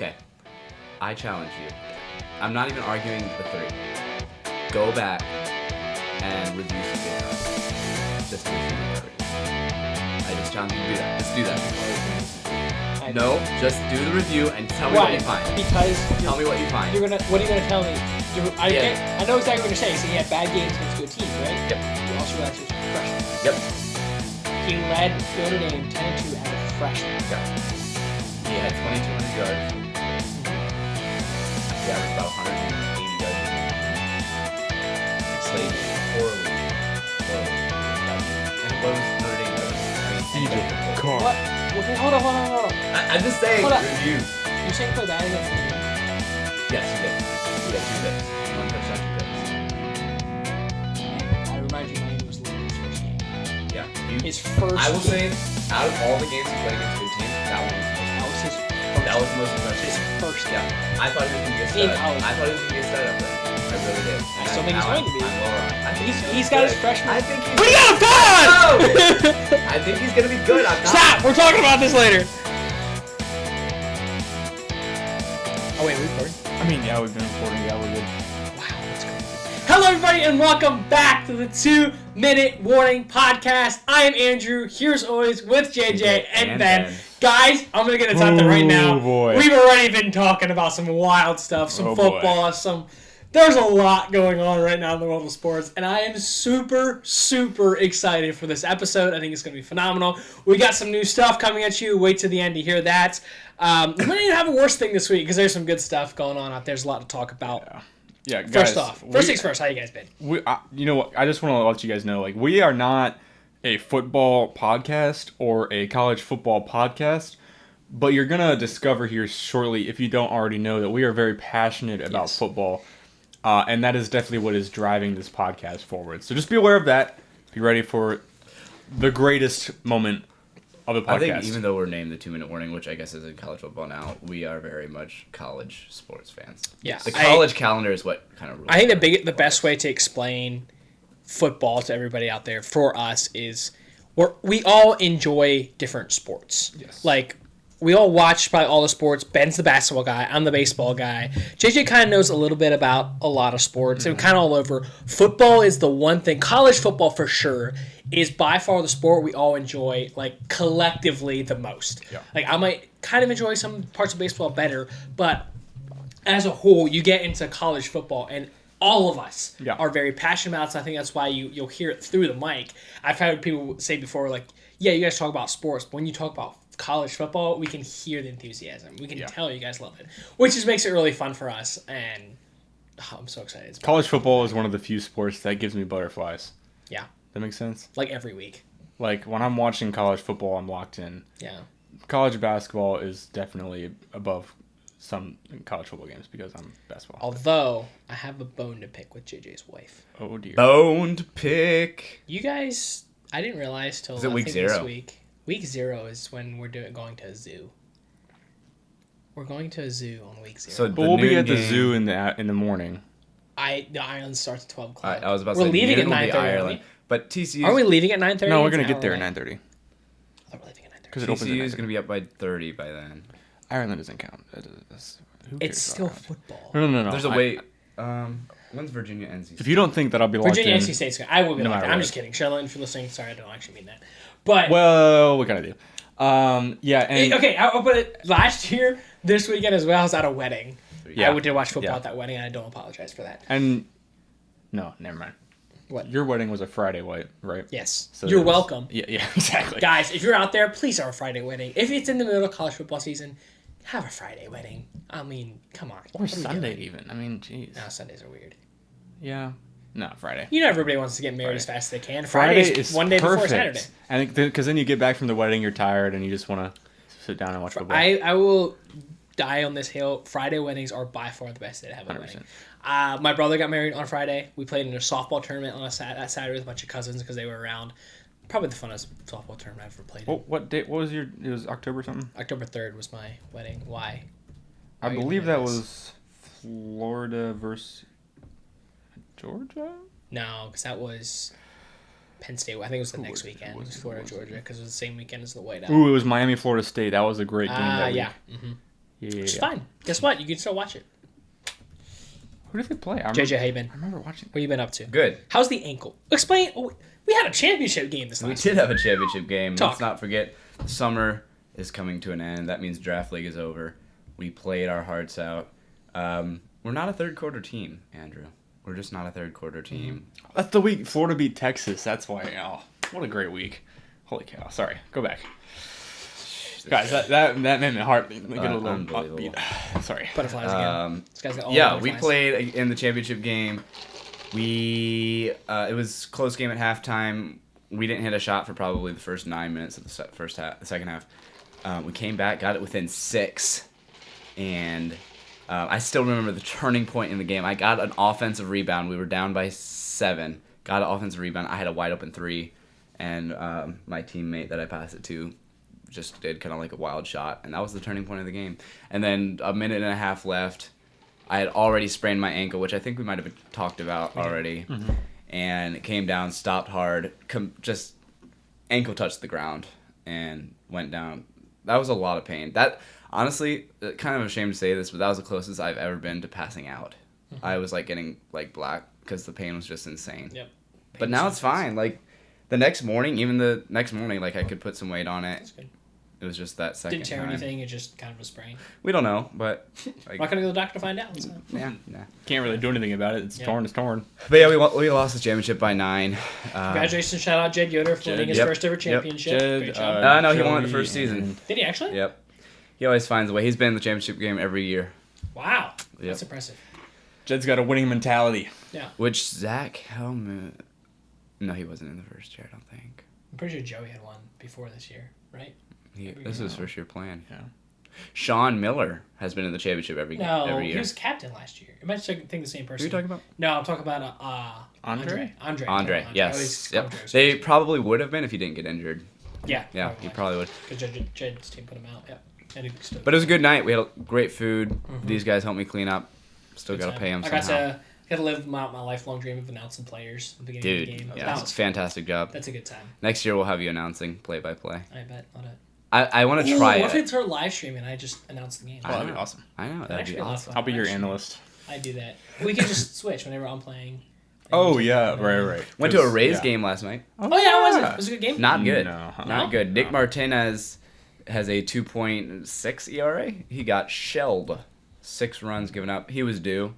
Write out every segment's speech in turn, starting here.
Okay. I challenge you. I'm not even arguing the 3. Go back and review some game notes. Just to review the 3. I just challenge you to do that. Just do that. No, just do the review and tell me what you find. Because tell me what you find. What are you gonna tell me? I know exactly what you're saying. So he had bad games against good teams, right? Yep. He also realized he was a freshman. Yep. He led Notre Dame 10-2 as a freshman. Yep. He had 2,200 yards. He averaged about 180 yards a game. Played poorly. And what was Notre Dame doing? What? Okay, hold on. I'm just saying, review. You're saying play bad against Notre Dame? Yes, he did. He had 2 picks. 1 touchdown, 2 picks. I remind you, Miami was losing his first game. Yeah. His first. I will say, out of all the games he played against good teams, that was his first. That was the most impressive. His first. Yeah. I thought he was going to get set up. I thought he was going to get set up there. I really did. I still think he's going to be. I'm lower on. He's got his freshman. I think he's. What do you got him done? I think he's going to be good. Stop! We're talking about this later. Oh wait, we recording? I mean, yeah, we've been recording. Yeah, we're good. Wow, that's crazy. Hello, everybody, and welcome back to the 2-Minute Warning Podcast. I am Andrew, here as always with JJ and Ben. Guys, I'm going to get into something right now. Boy. We've already been talking about some wild stuff, some football, There's a lot going on right now in the world of sports, and I am super, super excited for this episode. I think it's going to be phenomenal. We got some new stuff coming at you. Wait till the end to hear that. We might even have a worse thing this week because there's some good stuff going on out there. There's a lot to talk about. Yeah, guys. First off, things first, how you guys been? You know what? I just want to let you guys know, like, we are not a football podcast or a college football podcast, but you're going to discover here shortly, if you don't already know, that we are very passionate about football. And that is definitely what is driving this podcast forward. So just be aware of that. Be ready for the greatest moment of the podcast. I think even though we're named the 2-Minute Warning, which I guess is in college football now, we are very much college sports fans. Yeah. The college calendar is what kind of rules. I think the best way to explain football to everybody out there for us is we all enjoy different sports. Yes. Like, we all watch probably all the sports. Ben's the basketball guy. I'm the baseball guy. JJ kind of knows a little bit about a lot of sports and kind of all over. Football is the one thing. College football for sure is by far the sport we all enjoy, like, collectively the most. Yeah. Like, I might kind of enjoy some parts of baseball better, but as a whole, you get into college football and all of us are very passionate about it. So I think that's why you'll hear it through the mic. I've had people say before, like, yeah, you guys talk about sports, but when you talk about college football, we can hear the enthusiasm. We can tell you guys love it, which just makes it really fun for us, and I'm so excited. College football is one of the few sports that gives me butterflies. Yeah. That makes sense? Like every week. Like, when I'm watching college football, I'm locked in. Yeah. College basketball is definitely above some college football games because I'm basketball. Although, I have a bone to pick with JJ's wife. Oh, dear. Bone to pick. You guys, I didn't realize till week 0? This week. Week 0 is when we're going to a zoo. We're going to a zoo on week 0. So we'll be at the zoo in the morning. The Ireland starts at 12 o'clock. I was about to say, we're leaving at noon will be 9:30. Ireland. But TCU. Are we leaving at 9:30? No, we're going to get there at 9:30. I thought we're leaving at 9:30. Because it opens at 9:30. TCU is going to be up by 30 by then. Ireland doesn't count. It's still football. No. There's a wait. When's Virginia NC State? If you don't think that I'll be locked Virginia in. NC State's I will be locked in. I'm just kidding. Charlotte, if you're listening, sorry, I don't actually mean that. But well, what can I do? Yeah. And okay, I'll put it. Last year, this weekend as well, I was at a wedding. Yeah. I did watch football at that wedding, and I don't apologize for that. And no, never mind. What? Your wedding was a Friday, right? Yes. So you're welcome. Yeah, exactly. Guys, if you're out there, please have a Friday wedding. If it's in the middle of college football season, have a Friday wedding. I mean, come on. Or Sunday even. I mean, jeez. No, Sundays are weird. Yeah. No, Friday. You know everybody wants to get married as fast as they can. Friday Friday's is one day perfect. before Saturday. I think because then you get back from the wedding, you're tired, and you just want to sit down and watch football. I will die on this hill. Friday weddings are by far the best day to have a 100%. wedding. My brother got married on Friday. We played in a softball tournament on that Saturday with a bunch of cousins because they were around. Probably the funnest softball tournament I've ever played in. What date? What was your? It was October something. October 3rd was my wedding. Why? I believe that was Florida versus Georgia. No, because that was Penn State. I think it was the next weekend. It was Florida, Georgia, because it was the same weekend as the whiteout. Ooh, it was Miami, Florida State. That was a great game that week. Yeah. Mm-hmm. Yeah. Which is fine. Guess what? You can still watch it. Who did they play? JJ Haben. I remember watching. What you been up to? Good. How's the ankle? Explain. Oh, we had a championship game this We last did have a championship game. Talk. Let's not forget, the summer is coming to an end. That means draft league is over. We played our hearts out. We're not a third quarter team, Andrew. We're just not a third quarter team. That's the week Florida beat Texas. That's why. Oh, what a great week! Holy cow! Sorry, go back. Guys, that made my heart get a little unbelievable. upbeat. Sorry. Butterflies again. This guy's got all Yeah, the we butterflies. played in the championship game. It was a close game at halftime. We didn't hit a shot for probably the first 9 minutes of the second half. We came back, got it within 6, and I still remember the turning point in the game. I got an offensive rebound. We were down by 7. Got an offensive rebound. I had a wide open 3, and my teammate that I passed it to just did kind of like a wild shot, and that was the turning point of the game. And then a minute and a half left. I had already sprained my ankle, which I think we might have talked about already, and it came down, stopped hard, just ankle touched the ground, and went down. That was a lot of pain. That, honestly, kind of ashamed to say this, but that was the closest I've ever been to passing out. I was like getting like black because the pain was just insane. Yep. But now it's fine. Like the next morning, like I could put some weight on it. That's good. It was just that second Didn't tear time. anything. It just kind of a sprain. We don't know, but I'm not gonna go to the doctor to find out. So. yeah. Can't really do anything about it. It's torn. It's torn. But yeah, we lost the championship by 9. Congratulations! Shout out Jed Yoder for winning his Yep. first ever championship. Jed, Great job. No, he won it the Joey first season. Did he actually? Yep. He always finds a way. He's been in the championship game every year. Wow. Yep. That's impressive. Jed's got a winning mentality. Yeah. Which Zach Helmut... No, he wasn't in the first year, I don't think. I'm pretty sure Joey had one before this year, right? This is his first year playing. Yeah. Sean Miller has been in the championship every No, year. he was captain last year. You might think the same person. Who are you talking about? No, I'm talking about Andre? Andre, Yes. Yep. Andre. They probably would have been if he didn't get injured. Yeah. Yeah, he probably would. Because Jed's team put him out. Yeah. And he stood. But it was a good night. We had great food. These guys helped me clean up. Still Good got to time. pay them I somehow. got to live my lifelong dream of announcing players at the beginning of the game. Yeah, That it's a was fantastic job. That's a good time. Next year we'll have you announcing play-by-play. I bet. Not it. I want to try What if it. it's her live stream and I just announce the game? Oh, that'd be awesome. I know. That'd actually be be a lot of awesome. fun. I'll be your Actually, analyst. I do that. We can just switch whenever I'm playing. Oh, yeah. Right. Went to a Rays game last night. Oh yeah, how was it? Was it a good game? Not good. No. Not good. Nick Martinez has a 2.6 ERA. He got shelled. 6 runs given up. He was due.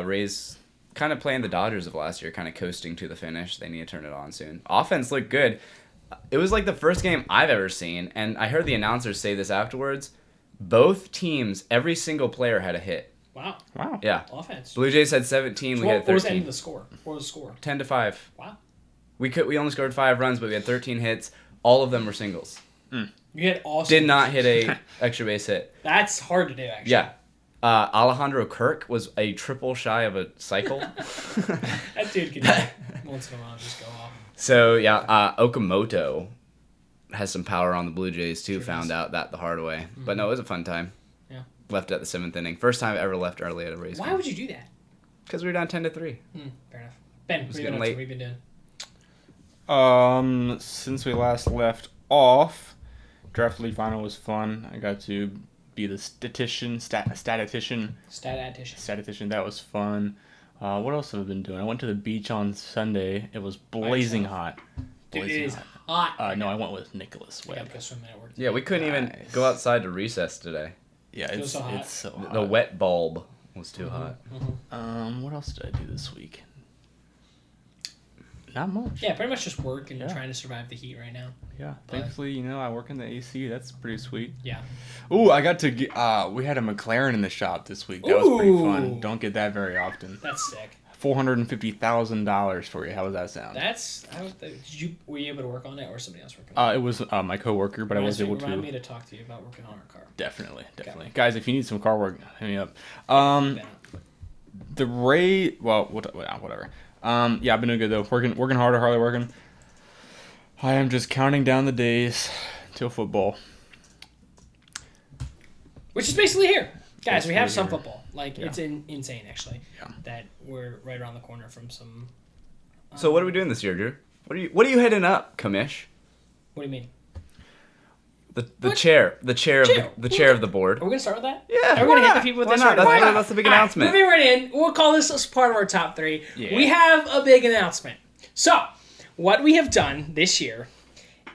Rays kind of playing the Dodgers of last year, kind of coasting to the finish. They need to turn it on soon. Offense looked good. It was like the first game I've ever seen, and I heard the announcers say this afterwards. Both teams, every single player had a hit. Wow. Yeah. Offense. Blue Jays had 17. We had What was the end 13. of the score? What was the score? 10-5. Wow. We only scored 5 runs, but we had 13 hits. All of them were singles. You had awesome. Did not hit a extra base hit. That's hard to do, actually. Yeah. Alejandro Kirk was a triple shy of a cycle. That dude could once in a while just go off. So, yeah, Okamoto has some power on the Blue Jays, too. Found out that the hard way. But no, it was a fun time. Yeah. Left at the 7th inning. First time I ever left early at a Rays game. Why would you do that? Because we were down 10-3. Fair enough. Ben, what getting have late. you been doing? Since we last left off, draft league final was fun. I got to be the statistician. Statistician. That was fun. What else have I been doing? I went to the beach on Sunday. It was blazing hot. Dude, it is hot. hot. No, I went with Nicholas I Webb. got to go swimming at work. Yeah, we couldn't even Nice. go outside to recess today. Yeah, It was so hot. it's so hot. The wet bulb was too hot. What else did I do this week? Not much. Yeah, pretty much just work and Yeah. trying to survive the heat right now. Yeah, thankfully, I work in the AC. That's pretty sweet. Yeah. Ooh, I got to get, we had a McLaren in the shop this week. That was pretty fun. Ooh. Don't get that very often. That's sick. $450,000 for you. How does that sound? Were you able to work on it or somebody else working on it? It was my coworker, but I was able Remind to. me to talk to you about working on our car. Definitely. Okay. Guys, if you need some car work, hit me up. Ben. The Ray, well, whatever. Yeah, I've been doing good though. Working harder, hardly working. I am just counting down the days till football. Which is basically here. Guys, we have Basically some here. football. Like, Yeah. it's insane, actually. Yeah. That we're right around the corner from some... So what are we doing this year, Drew? What are you heading up, Commish? What do you mean? The chair of the board. Are we gonna start with that? Yeah. Are we gonna hit the people with Why this? not? Right? That's the big announcement. Moving right in. We'll call this as part of our top 3. Yeah. We have a big announcement. So, what we have done this year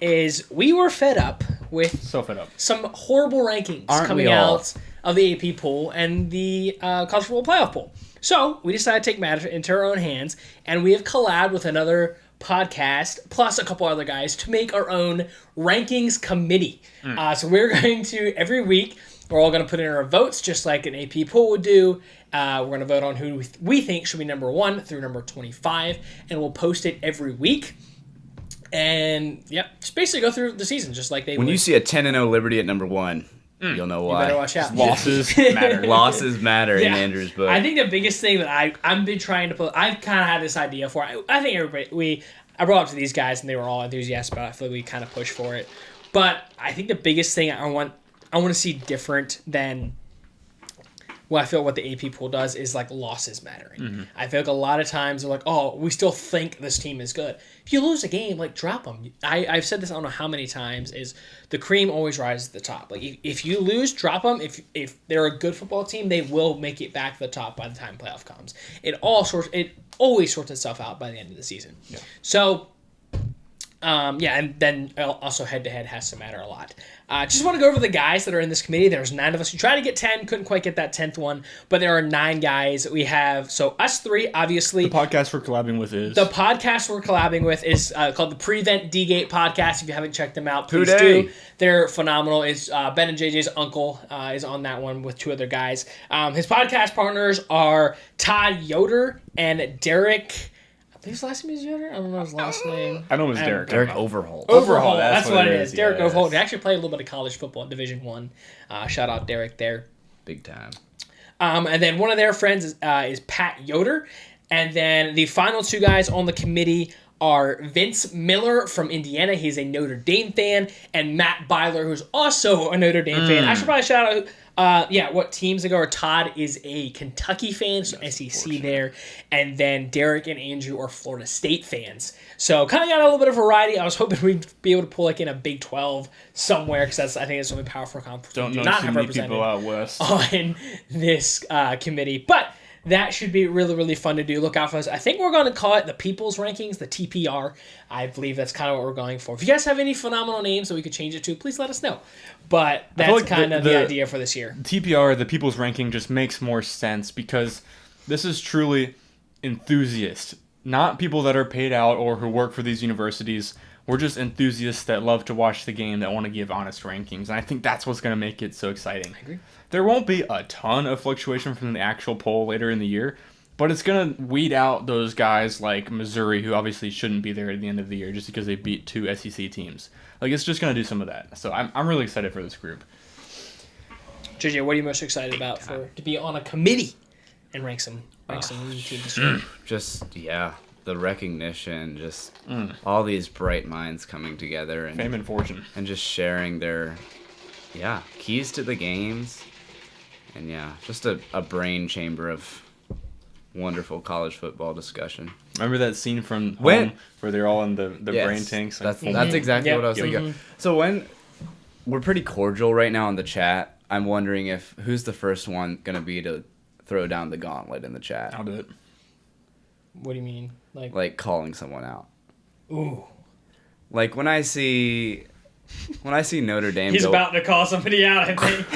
is we were fed up with some horrible rankings coming out of the AP poll and the college football playoff poll. So, we decided to take matters into our own hands, and we have collabed with another podcast plus a couple other guys to make our own rankings committee. So we're going to every week we're all going to put in our votes just like an AP poll would do. We're going to vote on who we think should be number 1 through number 25, and we'll post it every week. And just basically go through the season just like they would. When you see a 10-0 Liberty at number 1, you'll know why. You better watch out. Losses matter. Losses matter in Andrew's book. I think the biggest thing that I've been trying to put, I've kind of had this idea for. I think I brought it up to these guys and they were all enthusiastic about it. I feel like we kind of pushed for it. But I think the biggest thing I want to see different than what I feel what the AP poll does is like losses mattering. Mm-hmm. I feel like a lot of times they're like, oh, we still think this team is good. If you lose a game, like drop them. I've said this I don't know how many times is the cream always rises to the top. Like if you lose, drop them. If they're a good football team, they will make it back to the top by the time playoff comes. It always sorts itself out by the end of the season. Yeah. So, and then also head-to-head has to matter a lot. Just want to go over the guys that are in this committee. There's 9 of us. We tried to get 10, couldn't quite get that 10th one, but there are 9 guys. We have, so us 3, obviously. The podcast we're collabing with is called the Prevent D-Gate Podcast. If you haven't checked them out, please do. They're phenomenal. It's Ben and JJ's uncle is on that one with 2 other guys. His podcast partners are Todd Yoder and Derek. His last name is Yoder? I don't know his last name. I know it was Derek. Derek Overholt. Overholt, that's what it is. Derek yes. Overholt. He actually played a little bit of college football at Division I. Shout out Derek there. Big time. And then one of their friends is Pat Yoder. And then the final 2 guys on the committee are Vince Miller from Indiana. He's a Notre Dame fan. And Matt Byler, who's also a Notre Dame fan. I should probably shout out what teams ago? Todd is a Kentucky fan, so SEC there. And then Derek and Andrew are Florida State fans. So kind of got a little bit of variety. I was hoping we'd be able to pull like in a Big 12 somewhere because I think it's something powerful conference. Don't know too many people out west on this committee. But that should be really, really fun to do. Look out for us. I think we're going to call it the People's Rankings, the TPR. I believe that's kind of what we're going for. If you guys have any phenomenal names that we could change it to, please let us know. But that's like kind of the idea for this year. TPR, the People's Ranking, just makes more sense because this is truly enthusiasts, not people that are paid out or who work for these universities. We're just enthusiasts that love to watch the game, that want to give honest rankings. And I think that's what's going to make it so exciting. I agree. There won't be a ton of fluctuation from the actual poll later in the year, but it's going to weed out those guys like Missouri who obviously shouldn't be there at the end of the year just because they beat 2 SEC teams. Like, it's just going to do some of that. So I'm really excited for this group. JJ, what are you most excited about to be on a committee and rank some teams? The recognition, just all these bright minds coming together. And fame and fortune. And just sharing their, keys to the games. And just a brain chamber of wonderful college football discussion. Remember that scene from Home where they're all in the brain tanks? That's exactly what I was thinking. So when we're pretty cordial right now in the chat, I'm wondering who's the first one going to be to throw down the gauntlet in the chat. I'll do it. What do you mean? Like calling someone out. Ooh. Like when I see Notre Dame. He's about to call somebody out, I think.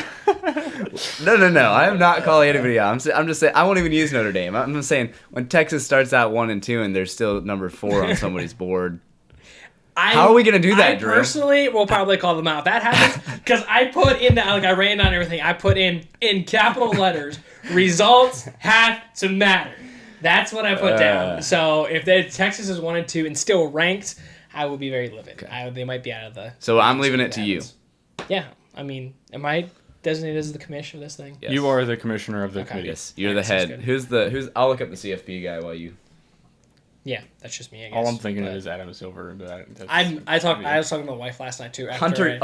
No. I am not calling anybody out. I'm just saying I won't even use Notre Dame. I'm just saying when Texas starts out 1 and 2 and they're still number 4 on somebody's board. How are we gonna do that, Drew? Personally will probably call them out. If that happens, because I put in I ran down everything. I put in capital letters. Results have to matter. That's what I put down. So if Texas is 1 and 2 and still ranked, I will be very livid. Okay. They might be out of the. So I'm leaving it to you. Yeah, I mean, am I designated as the commissioner of this thing? Yes. You are the commissioner of the committee. Yes, you're the head. Who's? I'll look up the CFP guy while you. Yeah, that's just me, I guess. All I'm thinking of is Adam Silver. I was talking to my wife last night, too. Hunter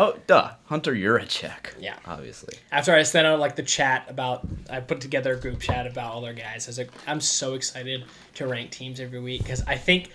Yurachek. Yeah. Obviously. After I sent out, like, the chat about... I put together a group chat about all their guys. I was like, I'm so excited to rank teams every week because I think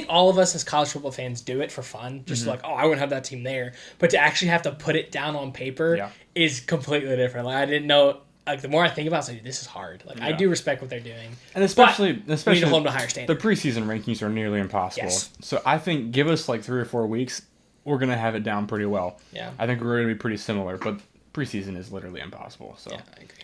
all of us as college football fans do it for fun. Just like, oh, I wouldn't have that team there. But to actually have to put it down on paper is completely different. Like, I didn't know... Like, the more I think about it, it's like, this is hard. Like, I do respect what they're doing. And especially we need to hold them to a higher standard. The preseason rankings are nearly impossible. Yes. So I think give us like 3 or 4 weeks, we're going to have it down pretty well. Yeah. I think we're going to be pretty similar, but preseason is literally impossible. So yeah, I agree.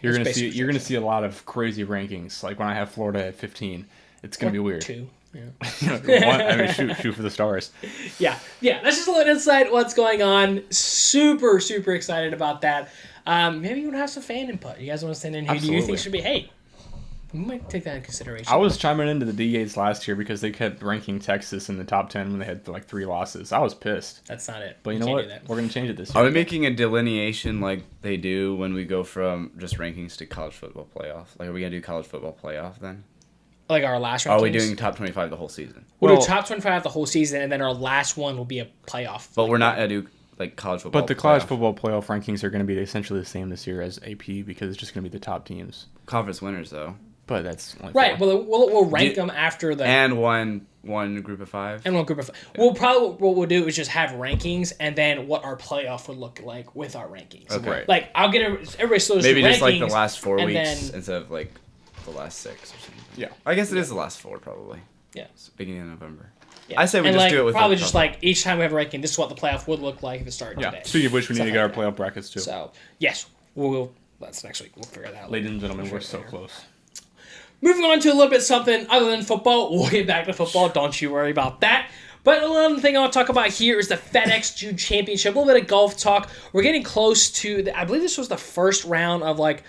you're going to see a lot of crazy rankings. Like when I have Florida at 15, it's going to be weird. 2. Yeah. Shoot for the stars. Yeah. That's just a little insight what's going on. Super, super excited about that. Maybe you want to have some fan input. You guys want to send in who do you think should be? Hey, we might take that into consideration. I was chiming into the D8s last year because they kept ranking Texas in the top 10 when they had like 3 losses. I was pissed. That's not it. But you know what? We're going to change it this year. Are we making a delineation like they do when we go from just rankings to college football playoff? Like, are we going to do college football playoff then? Like our last rankings? Are we doing top 25 the whole season? We'll do top 25 the whole season, and then our last one will be a playoff. But we're not going to do like college football. But the college football playoff rankings are going to be essentially the same this year as AP because it's just going to be the top teams. Conference winners, though. But that's only right. Well, we'll rank them after the and one group of 5 and one group of 5. We'll probably what we'll do is just have rankings and then what our playoff would look like with our rankings. Okay. Like I'll get everybody still maybe just rankings, like the last 4 weeks then, instead of like the last 6 or something. Yeah. I guess it is the last 4 probably. Yeah. It's beginning of November. Yeah. I say we and just do it with probably just like each time we have a ranking, this is what the playoff would look like if it started today. Speaking of which, we need to get our playoff brackets too. So yes, that's next week. We'll figure that out. Ladies and gentlemen, we're so close. Moving on to a little bit something other than football. We'll get back to football. Don't you worry about that. But another thing I want to talk about here is the FedEx June Championship. A little bit of golf talk. We're getting close to, I believe this was the first round of like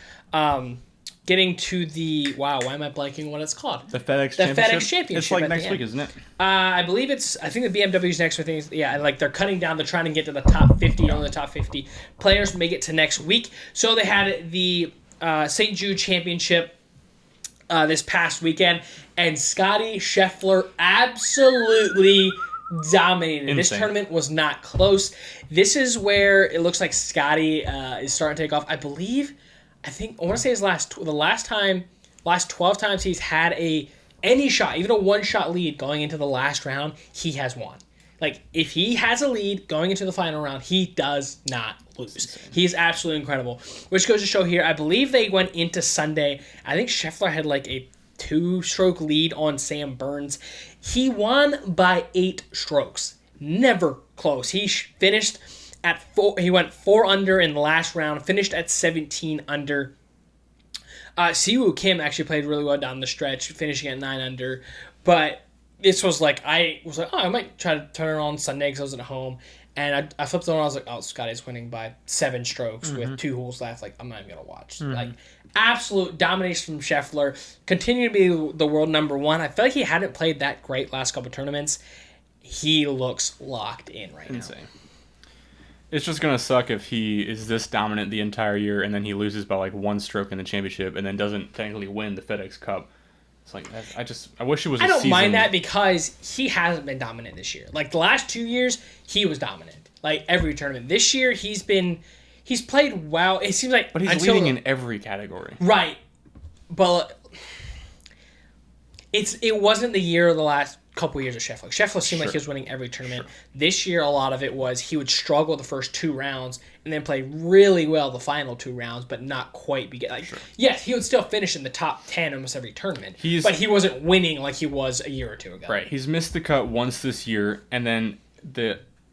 getting to the, wow, why am I blanking what it's called? The FedEx Championship? It's like next week, isn't it? I believe I think the BMW's next week. Yeah, like they're cutting down. They're trying to get to the top 50. Only the top 50 players make it to next week. So they had the St. Jude Championship this past weekend, and Scotty Scheffler absolutely dominated. Insane. This tournament was not close. This is where it looks like Scotty is starting to take off. I want to say the last 12 times he's had any shot, even a one-shot lead going into the last round, he has won. Like, if he has a lead going into the final round, he does not lose. He's absolutely incredible. Which goes to show here, I believe they went into Sunday. I think Scheffler had like a 2-stroke lead on Sam Burns. He won by 8 strokes. Never close. He finished at 4. He went 4 under in the last round, finished at 17 under. Siwoo Kim actually played really well down the stretch, finishing at 9 under. But this was like, I was like, oh, I might try to turn it on Sunday because I was at home. And I flipped it on and I was like, oh, Scotty's winning by 7 strokes with 2 holes left. Like, I'm not even going to watch. Like, absolute domination from Scheffler. Continue to be the world number 1. I feel like he hadn't played that great last couple tournaments. He looks locked in right now. It's just going to suck if he is this dominant the entire year and then he loses by like 1 stroke in the championship and then doesn't technically win the FedEx Cup. It's like, I wish it was a season. I don't mind that because he hasn't been dominant this year. Like, the last 2 years, he was dominant. Like, every tournament. This year, he's played well. It seems like... But he's leading in every category. Right. But it wasn't the year of the last couple years of Scheffler. Scheffler seemed like he was winning every tournament. Sure. This year, a lot of it was he would struggle the first 2 rounds and then play really well the final 2 rounds, but not quite be like. Sure. Yes, he would still finish in the top 10 almost every tournament, but he wasn't winning like he was a year or 2 ago. Right. He's missed the cut once this year, and then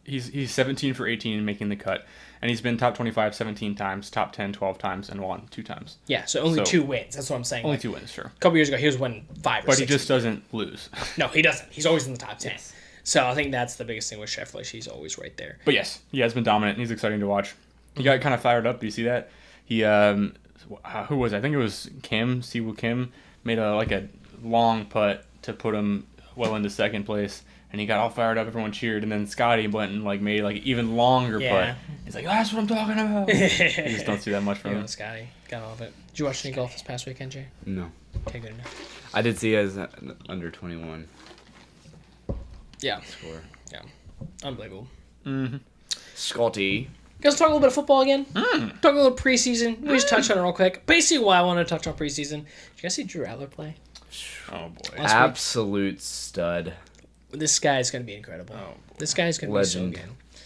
he's 17 for 18 making the cut. And he's been top 25 17 times, top 10 12 times, and won 2 times. Yeah, so only 2 wins. That's what I'm saying. Only 2 wins, sure. A couple years ago, he was winning 5 or 6. But he just doesn't lose. No, he doesn't. He's always in the top 10. Yes. So I think that's the biggest thing with Scheffler. He's always right there. But yes, he has been dominant. He's exciting to watch. He got kind of fired up. Do you see that? He, who was it? I think it was Siwoo Kim, made a long putt to put him well into second place. And he got all fired up. Everyone cheered. And then Scotty went and made an even longer putt. He's like, that's what I'm talking about. You just don't see that much from him. Scotty. Got all of it. Did you watch any golf this past weekend, Jay? No. Okay, good enough. I did see it as under 21. Yeah. score. Yeah. Unbelievable. Scotty. Let's talk a little bit of football again. Talk a little preseason. We just touch on it real quick. Basically, why I want to touch on preseason. Did you guys see Drew Aller play? Oh boy. Absolute stud. This guy is going to be incredible. Oh, this guy is going to be so Legend. good.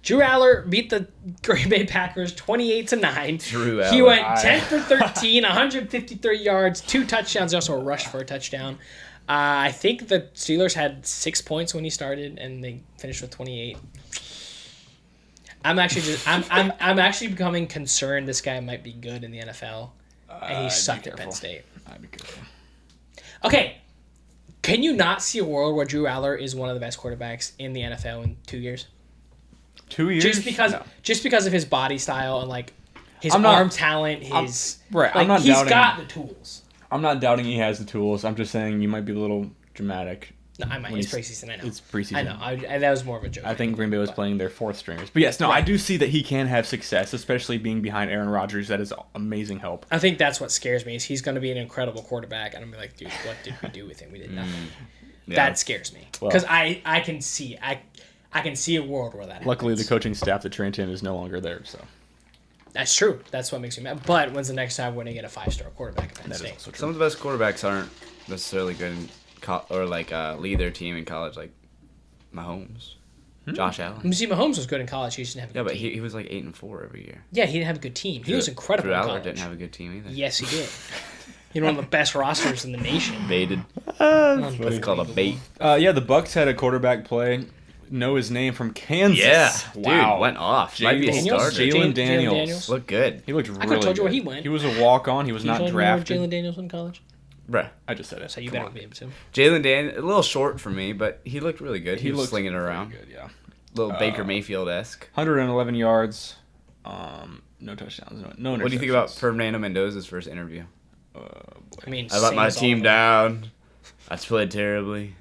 Drew Aller beat the Green Bay Packers 28-9. Drew He Aller. went 10 for 13, 153 yards, 2 touchdowns. He also rushed for a touchdown. I think the Steelers had 6 points when he started, and they finished with 28. I'm actually becoming concerned. This guy might be good in the NFL, and he sucked at Penn State. I'd be careful. Okay, can you not see a world where Drew Aller is one of the best quarterbacks in the NFL in 2 years? 2 years? Just because of his body style and like his I'm not- arm talent, his right, like, I'm not he's doubting- got the tools. I'm not doubting he has the tools. I'm just saying you might be a little dramatic. No, I might. When It's he's- preseason. I know. It's preseason. I know. That was more of a joke. I think Green Bay was playing their fourth stringers. But yes, no, I do see that he can have success, especially being behind Aaron Rodgers. That is amazing help. I think that's what scares me. Is he's going to be an incredible quarterback, and I'm like, dude, what did we do with him? We did nothing. Yeah. That scares me because I can see a world where that happens. Luckily, the coaching staff that trained him is no longer there. So That's true. That's what makes me mad. But when's the next time we're going to get a 5-star quarterback at Penn that is State? also true. Some of the best quarterbacks aren't necessarily good in or lead their team in college, like Mahomes, Josh Allen. You see, Mahomes was good in college. He just didn't have a Yeah, good but team. he was like 8-4 every year. Yeah, he didn't have a good team. He was incredible Drew in Aller college. didn't have a good team either. Yes, he did. He had one of the best rosters in the nation. Baited. That's That's called a bait. yeah, the Bucks had a quarterback play. Know his name from Kansas. Yeah, Wow. dude, went off. Might be a Daniels? starter. Jalen Jalen Daniels. Daniels? Looked good. He looked I really could've told you where good. he went. He was a walk-on. He was not drafted. Jalen Daniels in college. Bruh. I just said it. So you Come better on. be able to. Jalen Dan, a little short for me, but he looked really good. He was looked slinging it very around. Good, yeah. Little Baker Mayfield-esque. 111 yards. No touchdowns. No What do you think about interceptions. Fernando Mendoza's first interview? I mean, I let same my as all team of them. down. I played terribly.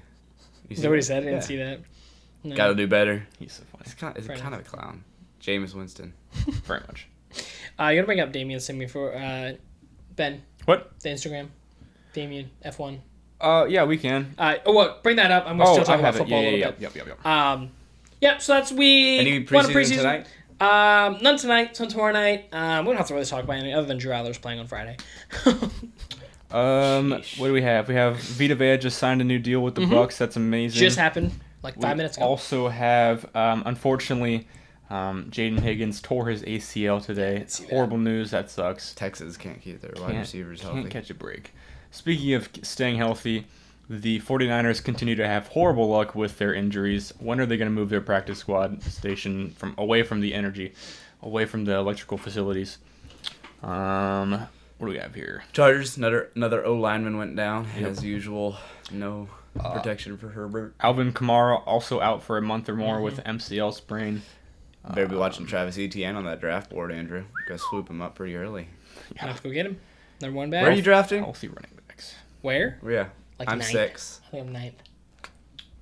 Is that what he said? I didn't see that. No. Got to do better. He's so funny. It's Fair kind of a clown. Jameis Winston. Very much. You gotta bring up Damien Simi for Ben, What? the Instagram. Damien F1. Yeah, we can. Bring that up. I'm gonna still talk I about have it. football Yeah, a little yeah, bit. Yep. Yep. So that's we. Any won a preseason tonight? None tonight. Some tomorrow night. We don't have to really talk about anything other than Drew Aller's playing on Friday. What do we have? We have Vita Vea just signed a new deal with the Bucks. That's amazing. Just happened like 5 minutes ago. Also have, unfortunately, Jaden Higgins tore his ACL today. see that. Horrible news. That sucks. Texas can't keep their wide receivers Can't healthy. catch a break. Speaking of staying healthy, the 49ers continue to have horrible luck with their injuries. When are they going to move their practice squad station away from the energy, away from the electrical facilities? What do we have here? Chargers, another O lineman went down as usual. No protection for Herbert. Alvin Kamara also out for a month or more with MCL sprain. Better be watching Travis Etienne on that draft board, Andrew. Gotta swoop him up pretty early. I have to go get him. Number one back. Where are you drafting? Healthy running backs. Where? Yeah, Like I'm ninth. 6. I think I'm ninth.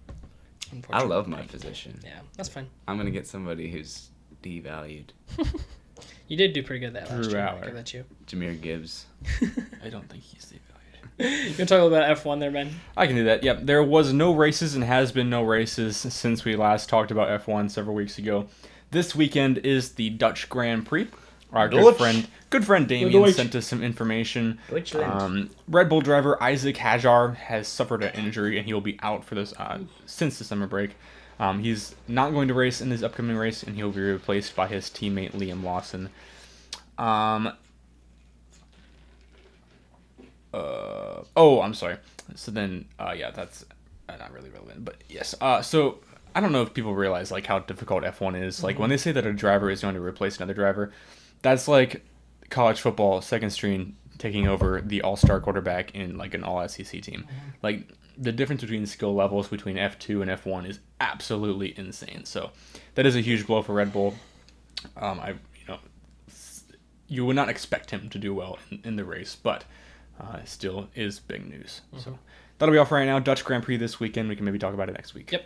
I Unfortunately, love my ninth. position. Yeah, that's fine. I'm gonna get somebody who's devalued. You did do pretty good that last Drew year. Aller. I'll give that to you. Jameer Gibbs. I don't think he's devalued. You can talk a little about F1 there, Ben. I can do that. Yep, there was no races and has been no races since we last talked about F1 several weeks ago. This weekend is the Dutch Grand Prix. Our good friend Damien Deutsch. sent us some information. Deutschland. Red Bull driver Isaac Hajar has suffered an injury and he will be out for this since the summer break. He's not going to race in his upcoming race and he'll be replaced by his teammate Liam Lawson. I'm sorry. So then, that's not really relevant, but yes. So I don't know if people realize like how difficult F1 is. Like when they say that a driver is going to replace another driver, that's like college football second string taking over the all-star quarterback in like an all-SEC team. Like the difference between skill levels between F2 and F1 is absolutely insane. So that is a huge blow for Red Bull. You would not expect him to do well in the race, but still is big news. So that'll be all for right now. Dutch Grand Prix this weekend. We can maybe talk about it next week. Yep.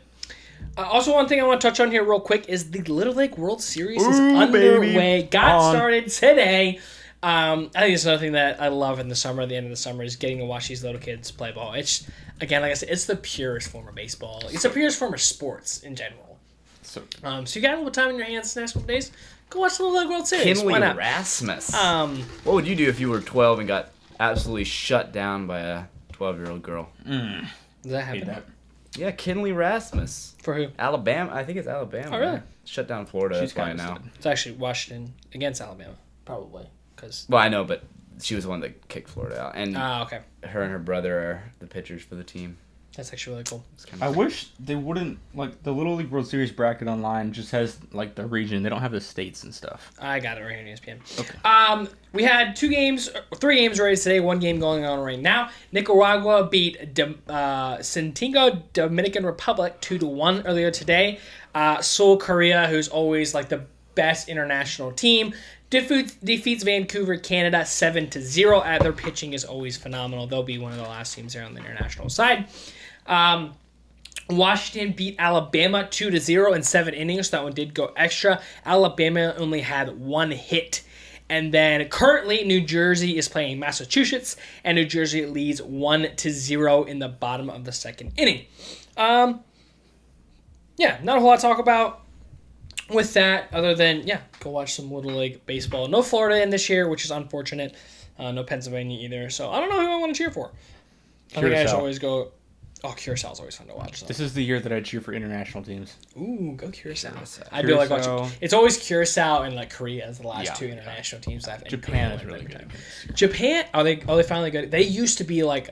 Also, one thing I want to touch on here real quick is the Little League World Series is underway. baby. Got started today. I think it's another thing that I love in the summer, at the end of the summer, is getting to watch these little kids play ball. It's, again, like I said, it's the purest form of baseball. It's the purest form of sports in general. So you got a little time in your hands the next couple days, go watch the Little World Series. Kinley Rasmus. What would you do if you were 12 and got absolutely shut down by a 12-year-old girl? Does that happen? Yeah, Kinley Rasmus. For who? Alabama. I think it's Alabama. Oh, really? Shut down Florida. She's that's why now. It's actually Washington against Alabama, probably. Well, I know, but she was the one that kicked Florida out. And okay. her and her brother are the pitchers for the team. That's actually really cool. I wish they wouldn't, like, the Little League World Series bracket online just has, like, the region. They don't have the states and stuff. I got it right here on ESPN. Okay. We had 3 games already today, 1 game going on right now. Nicaragua beat Santiago Dominican Republic 2-1 earlier today. Seoul Korea, who's always, like, the best international team, defeats Vancouver, Canada 7-0. Their pitching is always phenomenal. They'll be one of the last teams there on the international side. Washington beat Alabama 2-0 in 7 innings. That one did go extra. Alabama only had 1 hit. And then currently New Jersey is playing Massachusetts, and New Jersey leads 1-0 in the bottom of the 2nd inning. Not a whole lot to talk about with that, other than, go watch some Little League baseball. No Florida in this year, which is unfortunate. No Pennsylvania either. So I don't know who I want to cheer for. I think I just always go... Oh, Curaçao's always fun to watch. So. This is the year that I cheer for international teams. Ooh, go Curaçao. I do like watching... It's always Curaçao and, like, Korea as the last 2 international teams. Japan is really good. Japan? They finally good? They used to be, like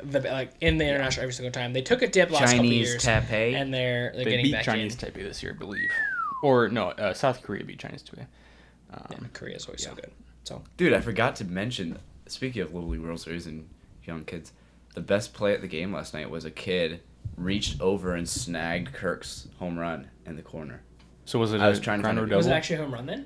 in the international every single time. They took a dip last couple years. Chinese Taipei. And they're getting back in. They beat Chinese Taipei this year, I believe. Or, no, South Korea beat Chinese Taipei. Korea's always so good. So, dude, I forgot to mention, speaking of Little League World Series and young kids, the best play at the game last night was a kid reached over and snagged Kirk's home run in the corner. So was it I was trying to find double? Was it actually a home run then?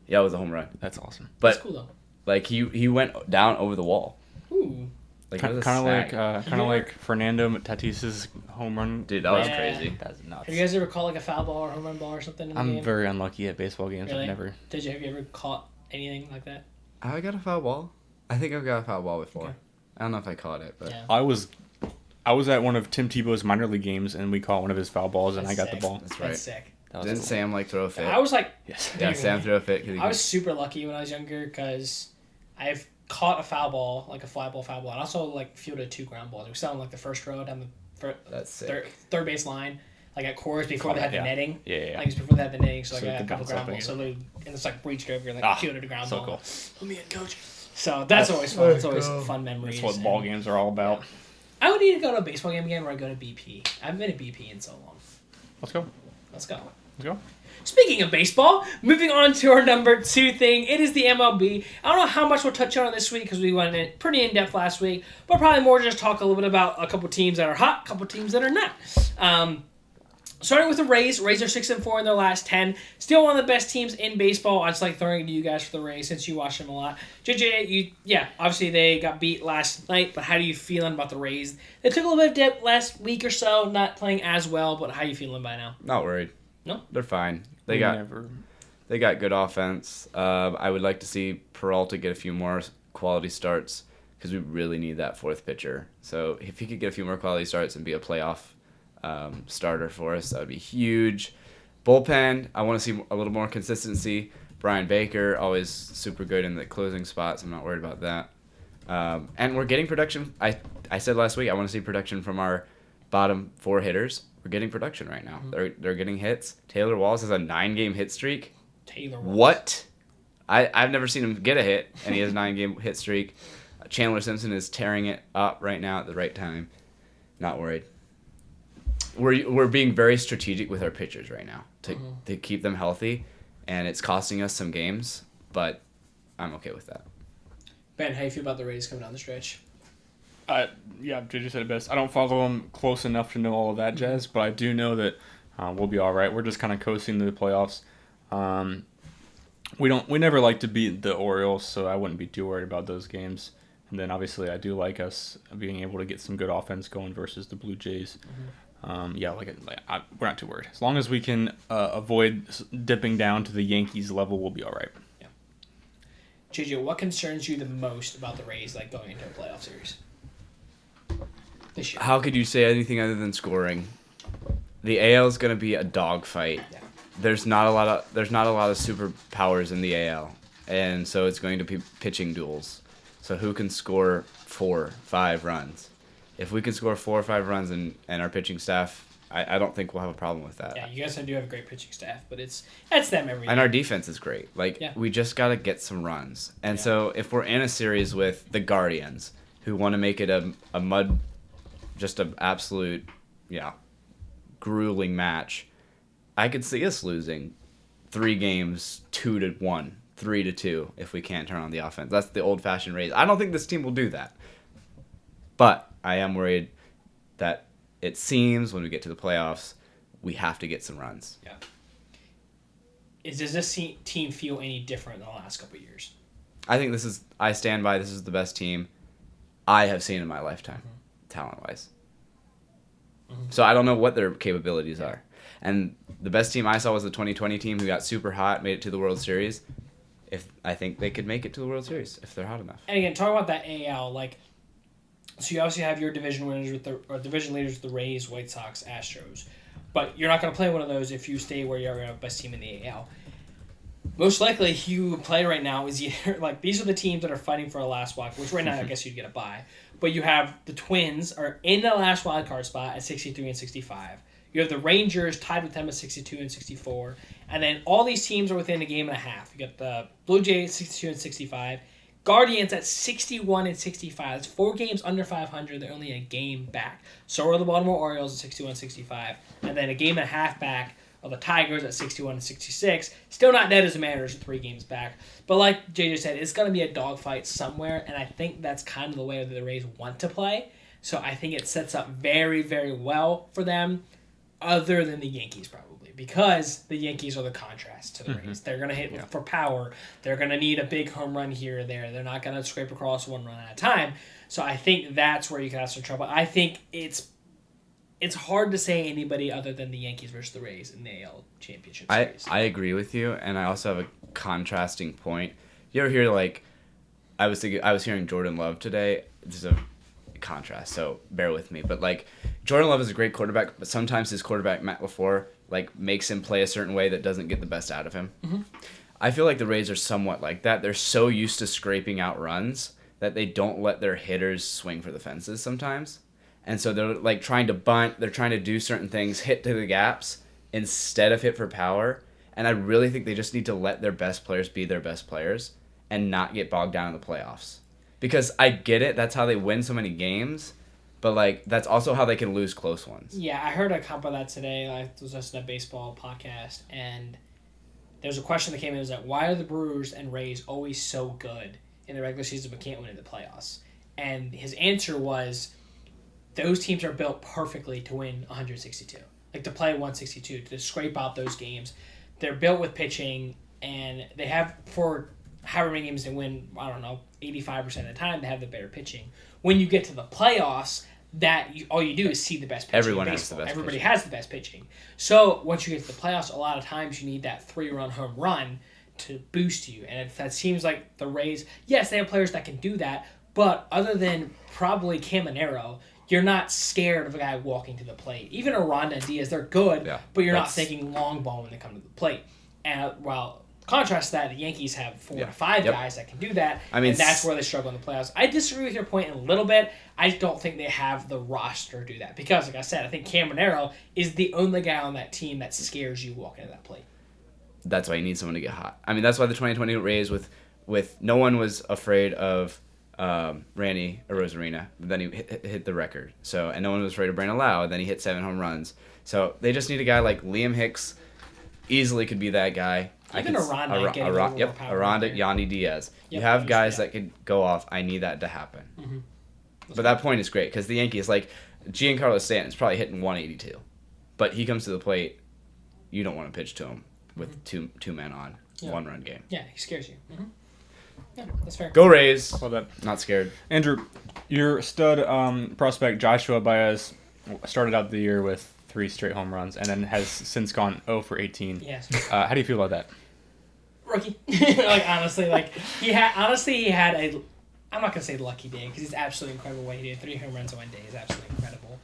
Yeah, it was a home run. That's awesome. But, that's cool, though. Like, he went down over the wall. Ooh. Like, kind of like Fernando Tatis's home run. Dude, that was crazy. That's nuts. Have you guys ever caught like a foul ball or home run ball or something in the game? I'm very unlucky at baseball games. Really? I've never. Have you ever caught anything like that? I got a foul ball. I think I've got a foul ball before. Okay. I don't know if I caught it, but yeah. I was at one of Tim Tebow's minor league games, and we caught one of his foul balls, and I got the ball. That's right. That's sick. Didn't cool. Sam like throw a fit? I was like, yes. Yeah, Sam threw a fit. I was super lucky when I was younger because I've caught a foul ball, like a fly ball, foul ball. I also like fielded 2 ground balls. We sat on like the first row down the third base line, like at Coors before they had the netting. Yeah. Like it was before they had the netting, so like I got a could couple bounce ground up balls. So again. and it's like reached over, like fielded a ground ball. Cool. Put me in, coach. So that's always fun. It's always fun memories. That's what ball games are all about. I would need to go to a baseball game again where I go to BP. I haven't been to BP in so long. Let's go. Let's go. Let's go. Speaking of baseball, moving on to our number 2 thing, it is the MLB. I don't know how much we'll touch on this week because we went in pretty in-depth last week, but probably more just talk a little bit about a couple teams that are hot, a couple teams that are not. Starting with the Rays. Rays are 6-4 in their last 10. Still one of the best teams in baseball. I just like throwing it to you guys for the Rays since you watch them a lot. JJ, obviously they got beat last night, but how are you feeling about the Rays? They took a little bit of dip last week or so, not playing as well, but how are you feeling by now? Not worried. No? They're fine. They got good offense. I would like to see Peralta get a few more quality starts because we really need that 4th pitcher. So if he could get a few more quality starts and be a playoff starter for us, that would be huge. Bullpen, I want to see a little more consistency. Brian Baker, always super good in the closing spots. I'm not worried about that. And we're getting production. I said last week I want to see production from our bottom 4 hitters. We're getting production right now. Mm-hmm. They're getting hits. Taylor Walls has a 9-game hit streak. Taylor Walls. What? I've never seen him get a hit, and he has a 9-game hit streak. Chandler Simpson is tearing it up right now at the right time. Not worried. We're being very strategic with our pitchers right now to keep them healthy, and it's costing us some games, but I'm okay with that. Ben, how do you feel about the Rays coming down the stretch? JJ said it best. I don't follow them close enough to know all of that jazz, but I do know that we'll be all right. We're just kind of coasting to the playoffs. We never like to beat the Orioles, so I wouldn't be too worried about those games. And then obviously I do like us being able to get some good offense going versus the Blue Jays. Mm-hmm. We're not too worried. As long as we can avoid dipping down to the Yankees level, we'll be all right. JJ, what concerns you the most about the Rays going into a playoff series this year? How could you say anything other than scoring? The AL is going to be a dogfight. Yeah. There's not a lot of superpowers in the AL, and so it's going to be pitching duels. So who can score 4, 5 runs? If we can score 4 or 5 runs and our pitching staff, I don't think we'll have a problem with that. Yeah, you guys do have a great pitching staff, but that's them every And year. our defense is great. We just got to get some runs. And so if we're in a series with the Guardians, who want to make it a mud, just an absolute, grueling match, I could see us losing 3 games 2-1, 3-2 if we can't turn on the offense. That's the old-fashioned Rays. I don't think this team will do that. But I am worried that it seems when we get to the playoffs, we have to get some runs. Yeah. Does this team feel any different than the last couple of years? I stand by this is the best team I have seen in my lifetime, talent-wise. So I don't know what their capabilities are. And the best team I saw was the 2020 team who got super hot, made it to the World Series. I think they could make it to the World Series if they're hot enough. And again, talking about that AL, so you obviously have your division winners division leaders with the Rays, White Sox, Astros, but you're not going to play one of those if you stay where you're the best team in the AL. Most likely, you play right now is either these are the teams that are fighting for a last wild, which right now I guess you'd get a bye. But you have the Twins are in the last wild card spot at 63 and 65. You have the Rangers tied with them at 62 and 64, and then all these teams are within a game and a half. You got the Blue Jays 62 and 65. Guardians at 61 and 65. That's 4 games under 500. They're only a game back. So are the Baltimore Orioles at 61 and 65. And then a game and a half back are the Tigers at 61 and 66. Still not dead as the Mariners at 3 games back. But like JJ said, it's going to be a dogfight somewhere. And I think that's kind of the way that the Rays want to play. So I think it sets up very, very well for them, other than the Yankees probably. Because the Yankees are the contrast to the Rays. They're going to hit for power. They're going to need a big home run here or there. They're not going to scrape across 1 run at a time. So I think that's where you can have some trouble. I think it's hard to say anybody other than the Yankees versus the Rays in the AL Championship Series. I agree with you, and I also have a contrasting point. You ever hear I was hearing Jordan Love today. This is a contrast, so bear with me. But Jordan Love is a great quarterback, but sometimes his quarterback Matt LaFleur makes him play a certain way that doesn't get the best out of him. I feel like the Rays are somewhat like that. They're so used to scraping out runs that they don't let their hitters swing for the fences sometimes. And so they're trying to bunt, they're trying to do certain things, hit to the gaps instead of hit for power. And I really think they just need to let their best players be their best players and not get bogged down in the playoffs. Because I get it, that's how they win so many games. But, that's also how they can lose close ones. Yeah, I heard a comp of that today. I was listening to a baseball podcast, and there's a question that came in. It was why are the Brewers and Rays always so good in the regular season but can't win in the playoffs? And his answer was those teams are built perfectly to win 162. To play 162, to scrape out those games. They're built with pitching, and they have, for however many games they win, 85% of the time, they have the better pitching. When you get to the playoffs, all you do is see the best pitching. Everyone has the best Everybody pitching. has the best pitching. So once you get to the playoffs, a lot of times you need that 3-run home run to boost you. And that seems like the Rays, yes, they have players that can do that, but other than probably Caminero, you're not scared of a guy walking to the plate. Even Aranda and Diaz, they're good, but you're not thinking long ball when they come to the plate. And while contrast to that, the Yankees have 4 to 5 guys that can do that, and that's where they struggle in the playoffs. I disagree with your point a little bit. I don't think they have the roster to do that because, like I said, I think Caminero is the only guy on that team that scares you walking to that plate. That's why you need someone to get hot. That's why the 2020 Rays with no one was afraid of Randy Arozarena. Then he hit the record. And no one was afraid of Brandon Lau. Then he hit 7 home runs. So they just need a guy like Liam Hicks. Easily could be that guy. Even Aranda getting more power. Aranda, Yandy Diaz. You have guys that could go off. I need that to happen. But that point is great because the Yankees, Giancarlo Stanton's probably hitting 182. But he comes to the plate, you don't want to pitch to him with two men on, 1-run game. Yeah, he scares you. Yeah, that's fair. Go Rays. Love that. Not scared. Andrew, your stud prospect Joshua Baez started out the year with 3 straight home runs and then has since gone 0 for 18. Yes. How do you feel about that? rookie. Like, honestly, like, he had a, I'm not going to say lucky day, because he's absolutely incredible what he did. 3 home runs in one day is absolutely incredible.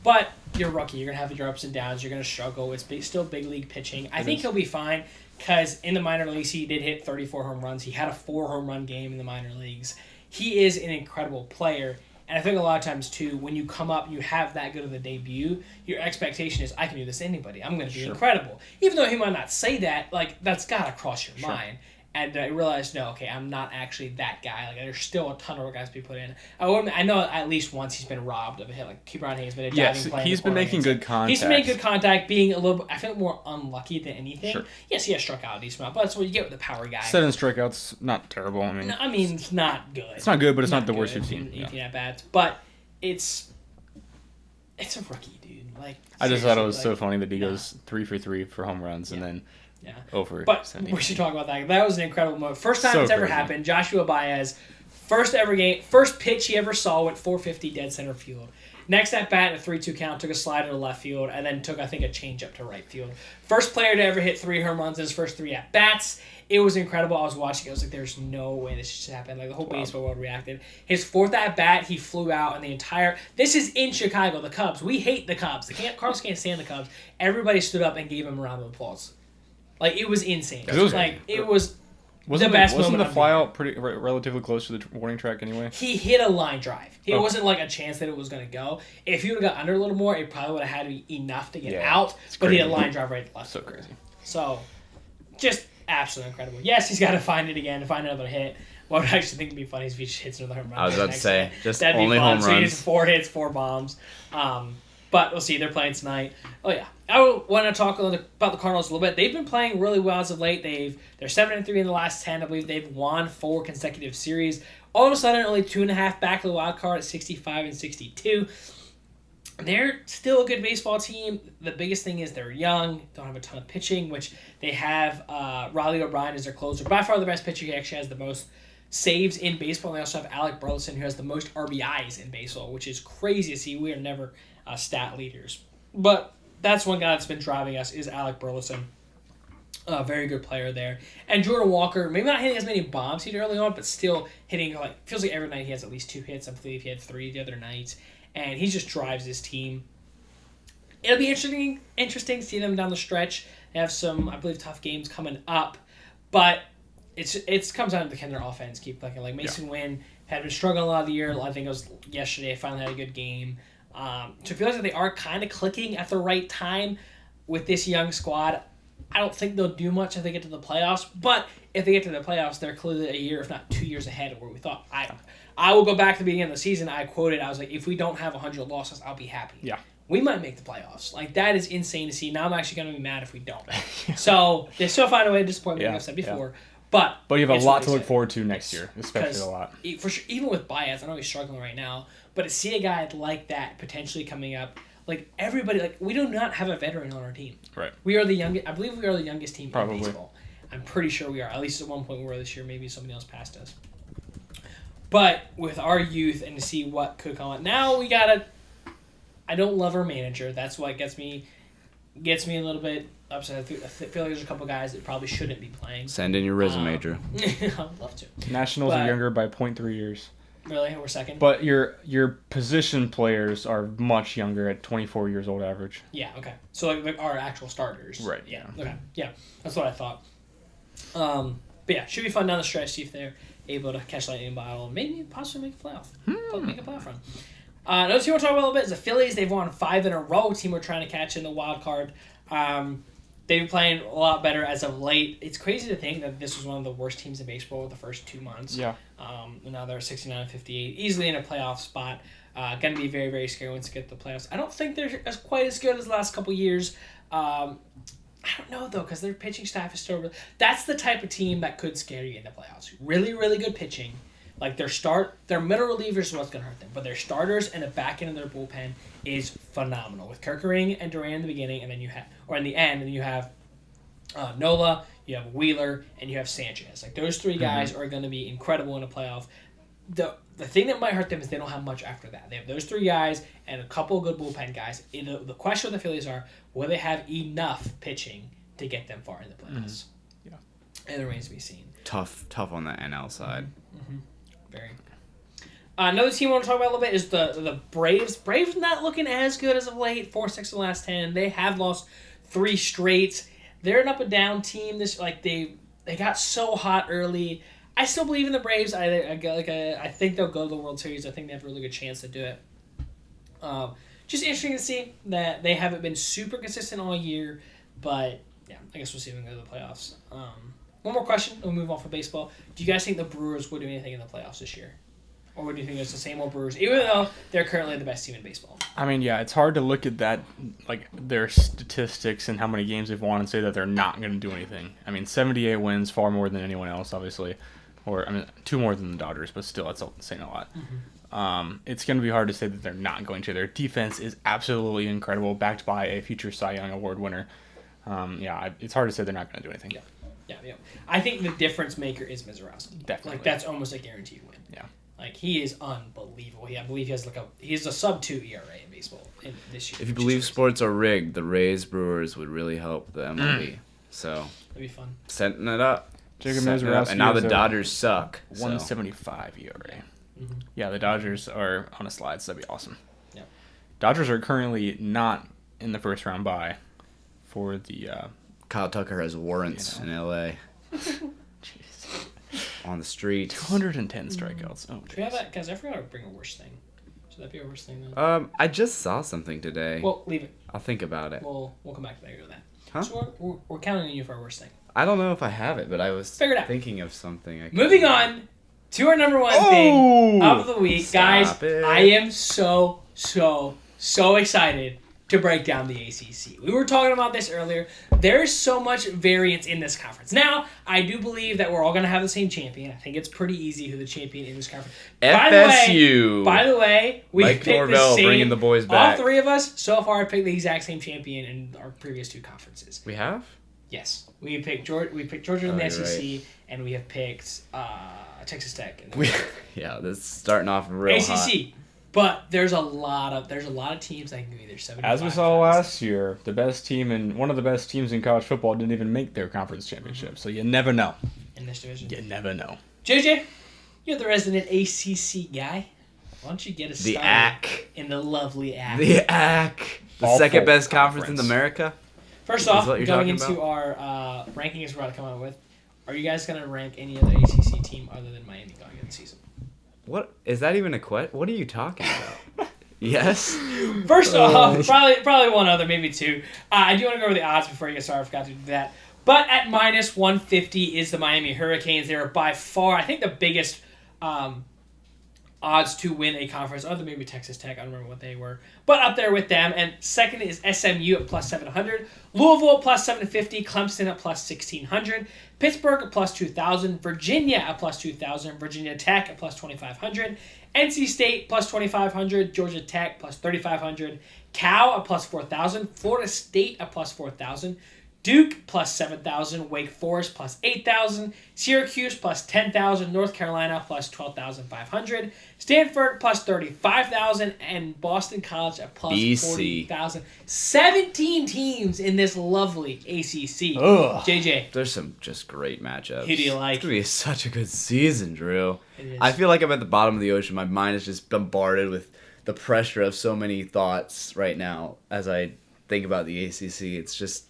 But you're a rookie. You're going to have your ups and downs. You're going to struggle. It's still big league pitching. I think he'll be fine, because in the minor leagues, he did hit 34 home runs. He had a 4 home run game in the minor leagues. He is an incredible player. And I think a lot of times, too, when you come up, you have that good of a debut, your expectation is, I can do this to anybody. I'm going to be incredible. Even though he might not say that, like, that's got to cross your mind. And I realized, no, okay, I'm not actually that guy. Like, there's still a ton of guys to be put in. I know at least once he's been robbed of a hit. Like, Keeper Hayes been a diving play. He's been making good contact. He's been making good contact, being a little, I feel more unlucky than anything. Sure. Yes, he has struck out a decent amount, but that's what you get with the power guy. 7 strikeouts, not terrible. I mean, it's not good. It's not good, but it's not the worst you've seen. 18 at bats, but it's a rookie, dude. Like, I just thought it was so funny that he goes 3 for 3 for home runs and then. Yeah. Over. But we should talk about that. That was an incredible moment. First time it's ever happened. Joshua Baez, first pitch he ever saw went 450 dead center field. Next at bat in a 3-2 count, took a slider to left field, and then took, I think, a changeup to right field. First player to ever hit 3 home runs in his first 3 at bats. It was incredible. I was watching it. I was like, there's no way this should happen. Like, the whole baseball world reacted. His 4th at bat, he flew out, and the entire. This is in Chicago, the Cubs. We hate the Cubs. Cardinals can't stand the Cubs. Everybody stood up and gave him a round of applause. Like, it was insane. It was the best moment. Wasn't the flyout pretty relatively close to the warning track anyway? He hit a line drive. It wasn't like a chance that it was going to go. If he would have got under a little more, it probably would have had to be enough to get out. But he hit a line drive right to left. So crazy. So, just absolutely incredible. Yes, he's got to find it again to find another hit. What I actually think would be funny is if he just hits another home run. I was about to say, just that'd only be fun. home So he runs. gets 4 hits, 4 bombs. But we'll see. They're playing tonight. Oh, yeah. I want to talk about the Cardinals a little bit. They've been playing really well as of late. They're 7-3 in the last 10. I believe they've won 4 consecutive series. All of a sudden, only 2.5 back of the wild card at 65 and 62. They're still a good baseball team. The biggest thing is they're young, don't have a ton of pitching, which they have Riley O'Brien as their closer. By far the best pitcher. He actually has the most saves in baseball. And they also have Alec Burleson, who has the most RBIs in baseball, which is crazy to see. We are never stat leaders. But that's one guy that's been driving us is Alec Burleson. A very good player there. And Jordan Walker, maybe not hitting as many bombs he did early on, but still hitting, feels like every night he has at least 2 hits. I believe he had 3 the other night. And he just drives his team. It'll be interesting to see them down the stretch. They have some, I believe, tough games coming up. But it comes down to, can their offense keep clicking? Like Mason Wynn had been struggling a lot of the year. I think it was yesterday. Finally had a good game. So it feels like they are kind of clicking at the right time with this young squad. I don't think they'll do much if they get to the playoffs. But if they get to the playoffs, they're clearly a year, if not 2 years ahead of where we thought. I will go back to the beginning of the season. I was like, if we don't have 100 losses, I'll be happy. Yeah. We might make the playoffs. Like, that is insane to see. Now I'm actually going to be mad if we don't. So they still find a way to disappoint me, like I've said before. But you have a lot to look forward to next year, especially a lot. For sure, even with Baez, I know he's struggling right now, but to see a guy like that potentially coming up, like everybody, like we do not have a veteran on our team. Right. We are the youngest. I believe we are the youngest team Probably. in baseball. I'm pretty sure we are. At least at one point we were this year. Maybe somebody else passed us. But with our youth and to see what could come on, now we gotta. I don't love our manager. That's what gets me a little bit upset. I feel like there's a couple guys that probably shouldn't be playing. Send in your resume, Drew. I'd love to. Nationals are younger by 0.3 years. Really? We're second? But your position players are much younger at 24 years old average. Yeah, okay. So like our actual starters. Right. Yeah. Okay. Yeah. That's what I thought. But yeah, should be fun down the stretch, see if they're able to catch lightning in a bottle and maybe possibly make a playoff. Make a playoff run. Another team we'll talk about a little bit is the Phillies. They've won 5 in a row. Team we're trying to catch in the wild card. They've been playing a lot better as of late. It's crazy to think that this was one of the worst teams in baseball the first 2 months. Yeah. Now they're 69-58, easily in a playoff spot. Going to be very, very scary once they get to the playoffs. I don't think they're quite as good as the last couple years. I don't know, though, because their pitching staff is still... That's the type of team that could scare you in the playoffs. Really, really good pitching. Like, their middle relievers is what's going to hurt them. But their starters and the back end of their bullpen is phenomenal. With Kerkering and Duran in the beginning, and then you have... Or in the end, and you have Nola, you have Wheeler, and you have Sanchez. Like, those 3 guys are going to be incredible in a playoff. The thing that might hurt them is they don't have much after that. They have those 3 guys and a couple of good bullpen guys. The question with the Phillies are, will they have enough pitching to get them far in the playoffs? Yeah. It remains to be seen. Tough on the NL side. Mm-hmm. Very. Another team I want to talk about a little bit is the Braves. Braves not looking as good as of late. 4-6 in the last 10. They have lost 3 straight. They're an up and down team. They got so hot early. I still believe in the Braves. I think they'll go to the World Series. I think they have a really good chance to do it. Just interesting to see that they haven't been super consistent all year, but yeah, I guess we'll see them go to the playoffs. One more question, and we'll move on from baseball. Do you guys think the Brewers will do anything in the playoffs this year? Or do you think it's the same old Brewers, even though they're currently the best team in baseball? I mean, yeah, it's hard to look at that, like their statistics and how many games they've won and say that they're not going to do anything. I mean, 78 wins, far more than anyone else, obviously. Or, I mean, 2 more than the Dodgers, but still, that's saying a lot. Mm-hmm. It's going to be hard to say that they're not going to. Their defense is absolutely incredible, backed by a future Cy Young Award winner. It's hard to say they're not going to do anything. Yeah. I think the difference maker is Mizorowski. Definitely. Like, that's almost a guaranteed win. Yeah. Like, he is unbelievable. I believe he's a sub-2 ERA in baseball this year. If you believe sports are rigged, the Rays Brewers would really help the MLB. So that'd be fun. Setting it up. And now the Dodgers suck. 175 ERA. Mm-hmm. Yeah, the Dodgers are on a slide, so that'd be awesome. Yeah. Dodgers are currently not in the first round bye for the... Kyle Tucker has warrants in L.A. On the street. 210 strikeouts. Oh, do we have that? Guys, I forgot to bring a worst thing. Should that be a worst thing then? I just saw something today. Well, leave it. I'll think about it. We'll come back to that. Huh? So we're counting on you for our worst thing. I don't know if I have it, but I was thinking of something. Moving on to our number 1 thing of the week. Guys, I am so excited to break down the ACC. We were talking about this earlier. There's so much variance in this conference. Now, I do believe that we're all going to have the same champion. I think it's pretty easy who the champion in this conference. FSU. By the way, we Mike picked Norvell the same. Bringing the boys back. All 3 of us so far picked the exact same champion in our previous 2 conferences. We have? Yes, we picked Georgia in the SEC, right. And we have picked Texas Tech. That's starting off real ACC. hot. But there's a lot of teams that can go either 75. As we saw last year, the best team and one of the best teams in college football didn't even make their conference championship. So you never know. In this division, you never know. JJ, you're the resident ACC guy. Why don't you get us started? The ACC. In the lovely ACC. The ACC. The second best conference in America. First off, going into our rankings we're about to come out with, are you guys going to rank any other ACC team other than Miami going into the season? What is that even a question? What are you talking about? Yes. First off, probably one other, maybe 2. I do want to go over the odds before you get started. I forgot to do that. But at minus 150 is the Miami Hurricanes. They are by far, I think, the biggest odds to win a conference, other than maybe Texas Tech. I don't remember what they were. But up there with them. And second is SMU at plus 700. Louisville at plus 750. Clemson at plus 1600. Pittsburgh at plus 2,000. Virginia at plus 2,000. Virginia Tech at plus 2,500. NC State plus 2,500. Georgia Tech plus 3,500. Cal at plus 4,000. Florida State at plus 4,000. Duke plus 7,000, Wake Forest plus 8,000, Syracuse plus 10,000, North Carolina plus 12,500, Stanford plus 35,000, and Boston College at plus 40,000. 17 teams in this lovely ACC. Ugh. JJ. There's some just great matchups. Who do you like? It's going to be such a good season, Drew. It is. I feel like I'm at the bottom of the ocean. My mind is just bombarded with the pressure of so many thoughts right now as I think about the ACC. It's just...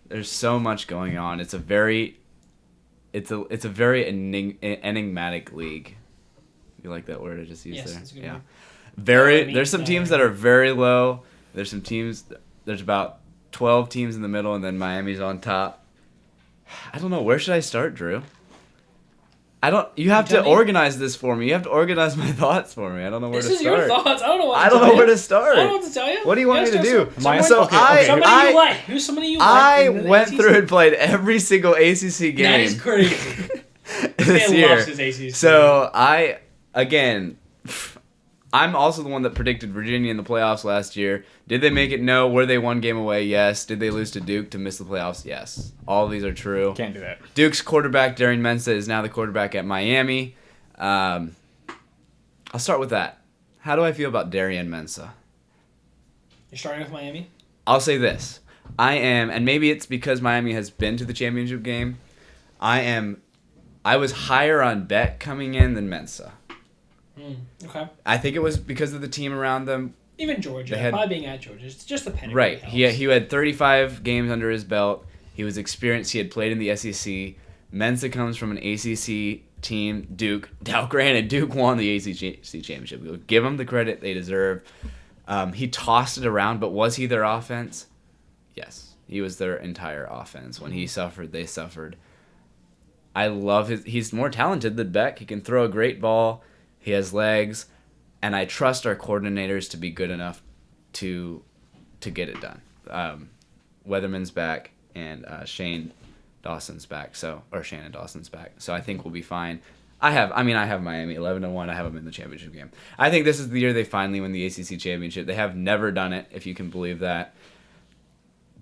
There's so much going on. It's a very enigmatic league. You like that word I just used there? That's a good yeah. word. There's some teams that are very low. There's about 12 teams in the middle, and then Miami's on top. I don't know. Where should I start, Drew? You have to organize this for me. You have to organize my thoughts for me. I don't know where to start. This is your thoughts. I don't know where to start. I don't know what to tell you. What do you want me to do? Somebody you like. Who's somebody you like? I went through and played every single ACC game. That is crazy. This man year. loves his ACC. So I'm also the one that predicted Virginia in the playoffs last year. Did they make it? No. Were they one game away? Yes. Did they lose to Duke to miss the playoffs? Yes. All of these are true. Can't do that. Duke's quarterback, Darren Mensah, is now the quarterback at Miami. I'll start with that. How do I feel about Darren Mensah? You're starting with Miami? I'll say this. I am, and maybe it's because Miami has been to the championship game, I was higher on Beck coming in than Mensa. Okay. I think it was because of the team around them. Even Georgia, probably being at Georgia, it's just the pedigree. Right. He had 35 games under his belt. He was experienced. He had played in the SEC. Mensa comes from an ACC team, Duke. Now, granted, Duke won the ACC championship. We'll give them the credit they deserve. He tossed it around, but was he their offense? Yes. He was their entire offense. When he suffered, they suffered. I love he's more talented than Beck. He can throw a great ball. He has legs. And I trust our coordinators to be good enough to get it done. Weatherman's back and Shannon Dawson's back. So I think we'll be fine. I have Miami 11-1. I have them in the championship game. I think this is the year they finally win the ACC championship. They have never done it, if you can believe that.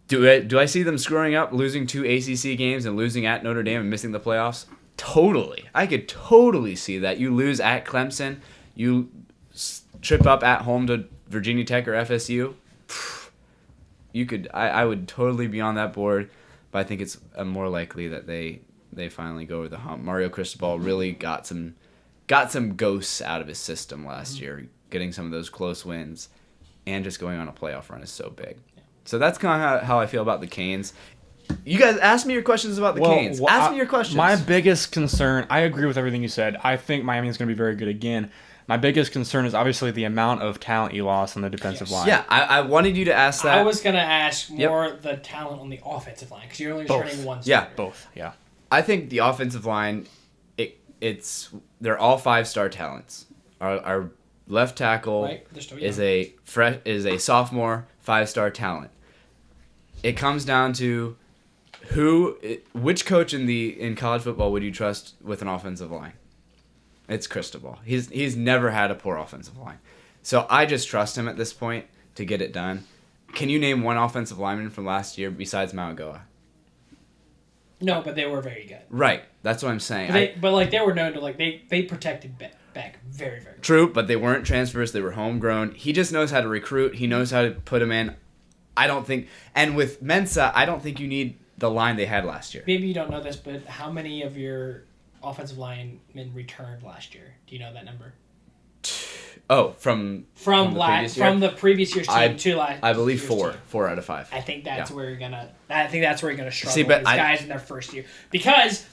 Do I see them screwing up, losing 2 ACC games and losing at Notre Dame and missing the playoffs? Totally. I could totally see that. You lose at Clemson. You trip up at home to Virginia Tech or FSU. I would totally be on that board, but I think it's more likely that they finally go over the hump. Mario Cristobal really got some ghosts out of his system last year, getting some of those close wins, and just going on a playoff run is so big. So that's kind of how I feel about the Canes. You guys ask me your questions about the Canes. Ask me your questions. My biggest concern, I agree with everything you said. I think Miami is going to be very good again. My biggest concern is obviously the amount of talent you lost on the defensive line. Yeah, I wanted you to ask that. I was going to ask more the talent on the offensive line because you're only returning one starter. Yeah, both. Yeah. I think the offensive line, they're all 5-star talents. Our left tackle is a sophomore 5-star talent. It comes down to which coach in college football would you trust with an offensive line? It's Cristobal. He's never had a poor offensive line. So I just trust him at this point to get it done. Can you name one offensive lineman from last year besides Mauigoa? No, but they were very good. Right. That's what I'm saying. They were known to they protected Beck very, very good. True, but they weren't transfers. They were homegrown. He just knows how to recruit. He knows how to put them in. And with Mensa, I don't think you need the line they had last year. Maybe you don't know this, but how many of your offensive linemen returned last year? Do you know that number? Oh, from the previous year's team to last. I believe 4 out of 5. I think that's where you're gonna. I think that's where you're gonna struggle. See, but guys in their first year, because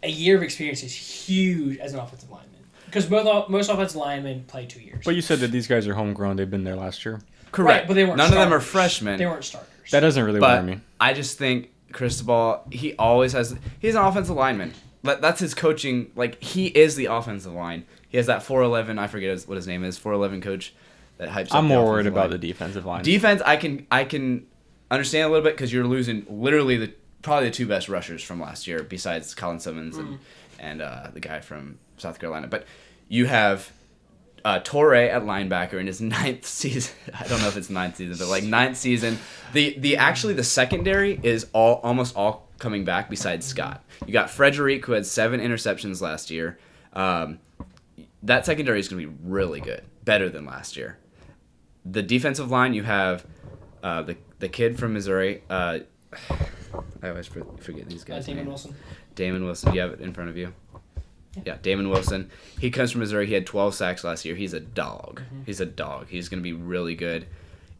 a year of experience is huge as an offensive lineman. Because most offensive linemen play 2 years. But you said that these guys are homegrown. They've been there last year. Correct, right, but they weren't. None starters. of them are freshmen. They weren't starters. That doesn't really worry me. I just think Cristobal, he's an offensive lineman. That's his coaching. Like, he is the offensive line. He has that 4'11", I forget what his name is, 4'11" coach that hypes up. I'm more worried line. about the defensive line. Defense, I can understand a little bit because you're losing literally probably the 2 best rushers from last year besides Colin Simmons and the guy from South Carolina. But you have Torre at linebacker in his 9th season. I don't know if it's 9th season, but like 9th season. The secondary is almost all coming back besides Scott. You got Frederic, who had 7 interceptions last year. That secondary is going to be really good, better than last year. The defensive line, you have the kid from Missouri. I always forget these guys. Damon Wilson. Damon Wilson. You have it in front of you. Yeah, Damon Wilson. He comes from Missouri. He had 12 sacks last year. He's a dog. Mm-hmm. He's a dog. He's going to be really good.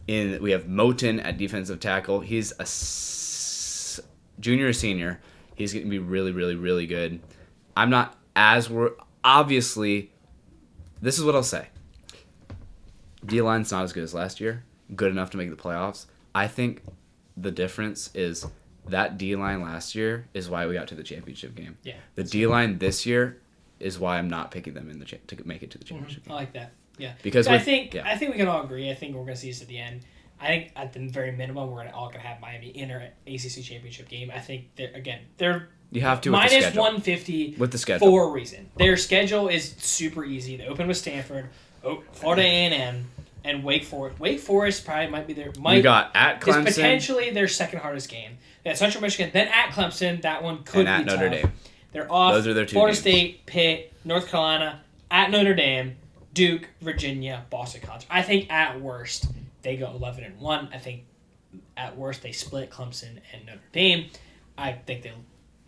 We have Moten at defensive tackle. He's a junior or senior. He's going to be really, really, really good. I'm not as obviously, this is what I'll say. D-line's not as good as last year. Good enough to make the playoffs. I think the difference is that D-line last year is why we got to the championship game. Yeah. The D-line this year is why I'm not picking them to make it to the championship game. I like that. Yeah. Because I think we can all agree. I think we're going to see this at the end. I think at the very minimum, we're all going to have Miami in our ACC championship game. I think they're you have to minus with the schedule. 150 with the schedule for a reason. Their schedule is super easy. They open with Stanford, Florida A&M, and Wake Forest. Wake Forest probably might be you got at Clemson. It's potentially their second hardest game. They had Central Michigan, then at Clemson. That one could and be at Notre tough. Dame. They're off. Those are their 2 Florida games. State, Pitt, North Carolina, at Notre Dame, Duke, Virginia, Boston College. I think at worst they go 11-1. I think at worst they split Clemson and Notre Dame. I think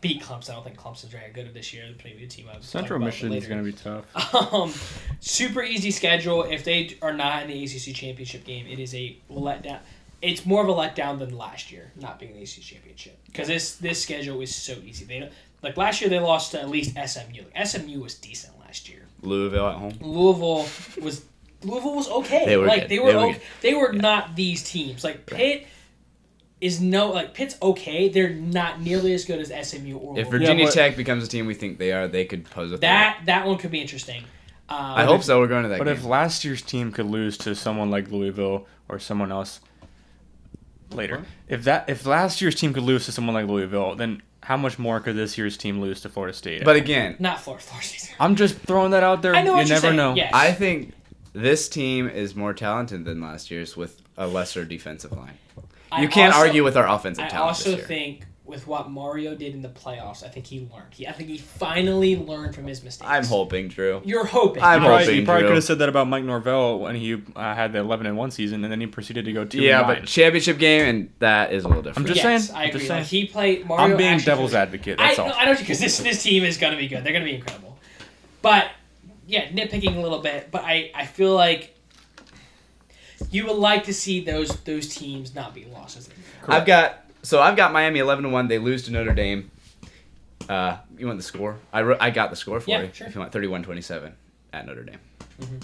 beat Clemson. I don't think Clemson's very good this year. They're a team. Central Michigan is going to be tough. Super easy schedule. If they are not in the ACC championship game, it is a letdown. It's more of a letdown than last year not being in the ACC championship because this schedule is so easy. They don't, like last year they lost to at least SMU. Like, SMU was decent last year. Louisville at home. Louisville was okay. They were like good. They were not these teams. Like Pitt Pitt's okay. They're not nearly as good as SMU or If Virginia Tech becomes a team we think they are, they could pose a threat. That one could be interesting. I hope so. We're going to that game. But if last year's team could lose to someone like Louisville or someone else later, if last year's team could lose to someone like Louisville, then how much more could this year's team lose to Florida State? But again, not Florida State. I'm just throwing that out there. I know what you you're never saying. know. Yes. I think this team is more talented than last year's with a lesser defensive line. You can't argue with our offensive talent. I also think with what Mario did in the playoffs, I think he learned. I think he finally learned from his mistakes. I'm hoping, Drew. You're hoping. You probably could have said that about Mike Norvell when he had the 11-1 season, and then he proceeded to go 2-9. Yeah, but championship game, and that is a little different. I'm just saying. I agree. Just saying. Like, he played Mario. I'm being devil's advocate. That's all. I know because this team is going to be good. They're going to be incredible. But yeah, nitpicking a little bit. But I feel like you would like to see those teams not be losses. I've got Miami 11-1. They lose to Notre Dame. You want the score? I got the score for you. Sure. If you want 31-27 at Notre Dame. Mm-hmm.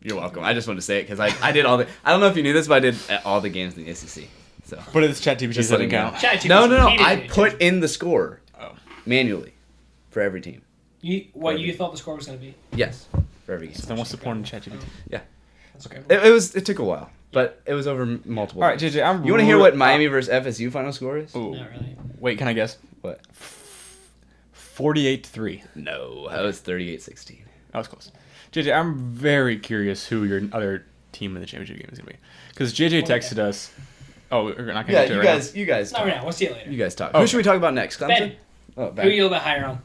You're welcome. I just wanted to say it because I did all the. I don't know if you knew this, but I did all the games in the SEC. So. But it's ChatGPT Just doesn't letting count. No. I put in the score manually for every team. You thought the score was going to be? Yes, for every game. So then what's the point in ChatGPT? Yeah. That's okay. It took a while, but it was over multiple. All right, games. JJ, You want to hear what Miami versus FSU final score is? Ooh. Not really. Wait, can I guess? What? 48-3. No, that was 38-16. That was close. JJ, I'm very curious who your other team in the championship game is going to be. Because JJ texted us. Oh, we're not going to get to it right you guys. Not Talk. right now. We'll see it later. You guys talk. Oh. Who should we talk about next? Clemson? Ben. Oh, Who Ben. are you a little bit higher on?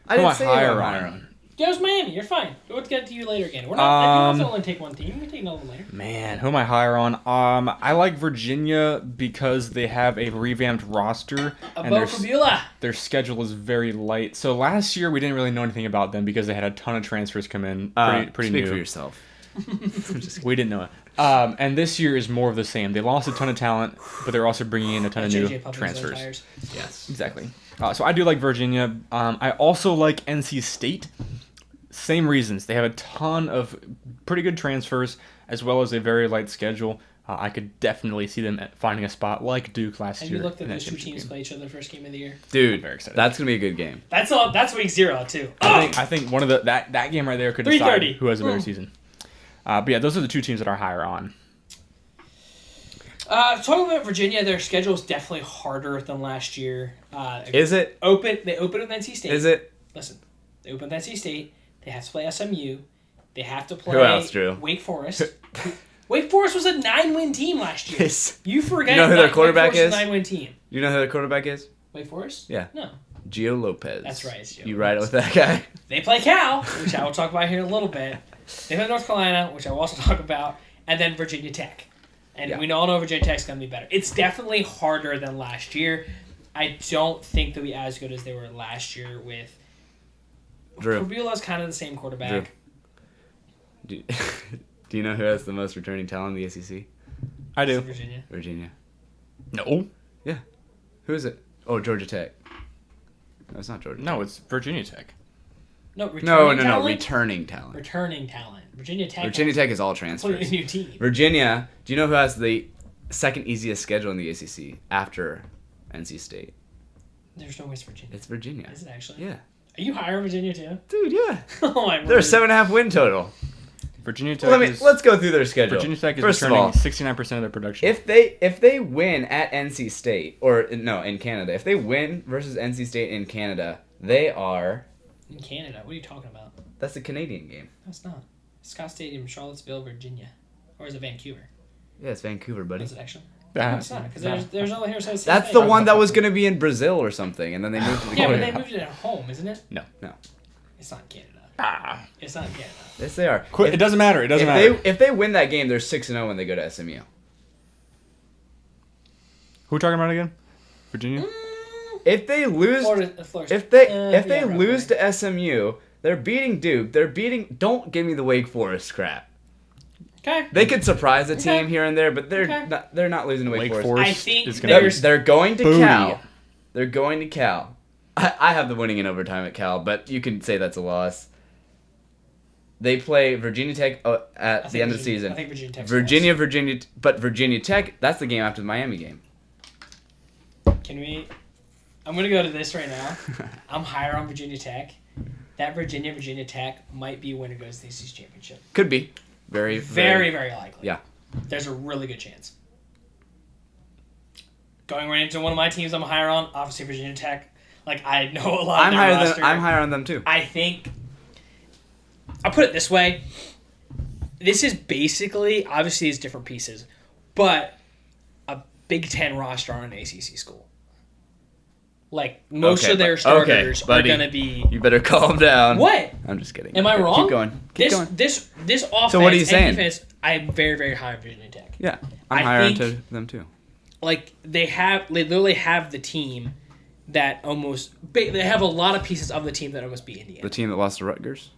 I didn't Who am I say higher higher on? Yeah, it was Miami. You're fine. We'll get to you later again. We're not. You don't only take one team. We can take another one later. Man, who am I higher on? I like Virginia because they have a revamped roster and their schedule is very light. So last year we didn't really know anything about them because they had a ton of transfers come in. Pretty Speak new. for yourself. We didn't know it. And this year is more of the same. They lost a ton of talent, but they're also bringing in a ton of new transfers. Yes, exactly. So I do like Virginia. I also like NC State. Same reasons. They have a ton of pretty good transfers as well as a very light schedule. I could definitely see them finding a spot like Duke last year. Have you looked at those two teams play each other first game of the year? dude, I'm very excited. that's gonna be a good game. That's week 0 too. I think one of that game right there could decide 3:30. who has a better season. But yeah, those are the two teams that are higher on. Talking about Virginia, their schedule is definitely harder than last year. Is it? They open with NC State. Is it? Listen, they open with NC State. They have to play SMU. They have to play Who else, Drew? Wake Forest. Wake Forest was a 9-win team last year. Yes. You forget. You know who their quarterback Wake is? Forest is a 9-win team. You know who their quarterback is? Wake Forest? Yeah. No. Gio Lopez. That's right. It's Gio You ride it with that guy? They play Cal, which I will talk about here in a little bit. They play North Carolina, which I will also talk about, and then Virginia Tech. And we all know Virginia Tech's going to be better. It's definitely harder than last year. I don't think they'll be as good as they were last year with... Drew. Corbeula's kind of the same quarterback. Do you know who has the most returning talent in the SEC? I do. Virginia. No. Yeah. Who is it? Oh, Georgia Tech. No, it's not Georgia Tech. No, it's Virginia Tech. No, returning talent? Returning talent. Returning talent. Virginia Tech is all transfers. a new team. Virginia, do you know who has the second easiest schedule in the ACC after NC State? There's no way it's Virginia. It's Virginia. Is it actually? Yeah. Are you higher in Virginia too? Dude, yeah. Oh my They're a 7.5 win total. Virginia Tech let's go through their schedule. Virginia Tech is First returning of all, 69% of their production. If they win at NC State, in Canada, if they win versus NC State in Canada, they are... In Canada? What are you talking about? That's a Canadian game. No, it's not. Scott Stadium, Charlottesville, Virginia. Or is it Vancouver? Yeah, it's Vancouver, buddy. Is it actually? No, it's not, because there's no here that says That's the one that was going to be in Brazil or something, and then they moved to the Yeah, but they moved it at home, isn't it? No. It's not in Canada. It's not in Canada. Yes, they are. It doesn't matter. It doesn't matter. If they win that game, they're 6-0 when they go to SMU. Who are we talking about again? Virginia? if they lose, if they lose to SMU, they're beating Duke. Don't give me the Wake Forest crap. Okay. They could surprise a team here and there, but they're not losing to Wake Forest. I think they're going to Cal. They're going to Cal. I have them winning in overtime at Cal, but you can say that's a loss. They play Virginia Tech at the end of the season. I think Virginia Tech. But Virginia Tech, that's the game after the Miami game. I'm going to go to this right now. I'm higher on Virginia Tech. That Virginia Tech might be a winner goes to the ACC championship. Could be. Very likely. Yeah. There's a really good chance. Going right into one of my teams I'm higher on, obviously Virginia Tech. Like, I know a lot of their roster. I'm higher on them, too. I think... I'll put it this way. This is basically... Obviously, it's different pieces. But a Big Ten roster on an ACC school. Like, most of their starters are going to be... You better calm down. What? I'm just kidding. Am I wrong? Keep going. This offense so what are you saying? And defense, I'm very, very high on Virginia Tech. Yeah, I'm higher on them, too. Like, they literally have the team that almost... They have a lot of pieces of the team that almost beat Indiana. The team that lost to Rutgers?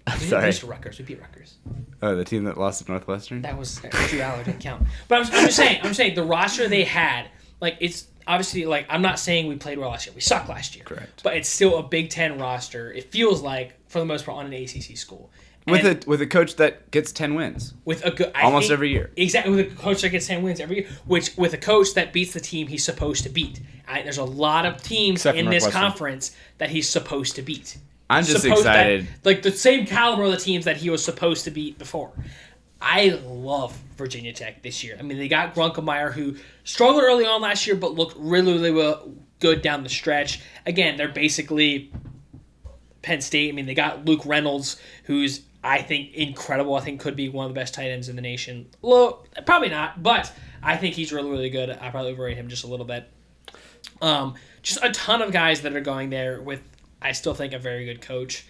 We didn't lose to Rutgers. We beat Rutgers. Oh, the team that lost to Northwestern? That was... Drew Aller didn't count. But I'm just saying, the roster they had, like, it's... Obviously, like, I'm not saying we played well last year. We sucked last year. Correct. But it's still a Big Ten roster. It feels like, for the most part, on an ACC school. With a coach that gets 10 wins. With a good... Almost every year. Exactly. With a coach that gets 10 wins every year. With a coach that beats the team he's supposed to beat. There's a lot of teams in this conference that he's supposed to beat. I'm just excited. Like, the same caliber of the teams that he was supposed to beat before. I love Virginia Tech this year. I mean, they got Grunkemeyer, who struggled early on last year, but looked really, really good down the stretch. Again, they're basically Penn State. I mean, they got Luke Reynolds, who's, I think, incredible. I think could be one of the best tight ends in the nation. Well, probably not, but I think he's really, really good. I probably overrate him just a little bit. Just a ton of guys that are going there with, I still think, a very good coach.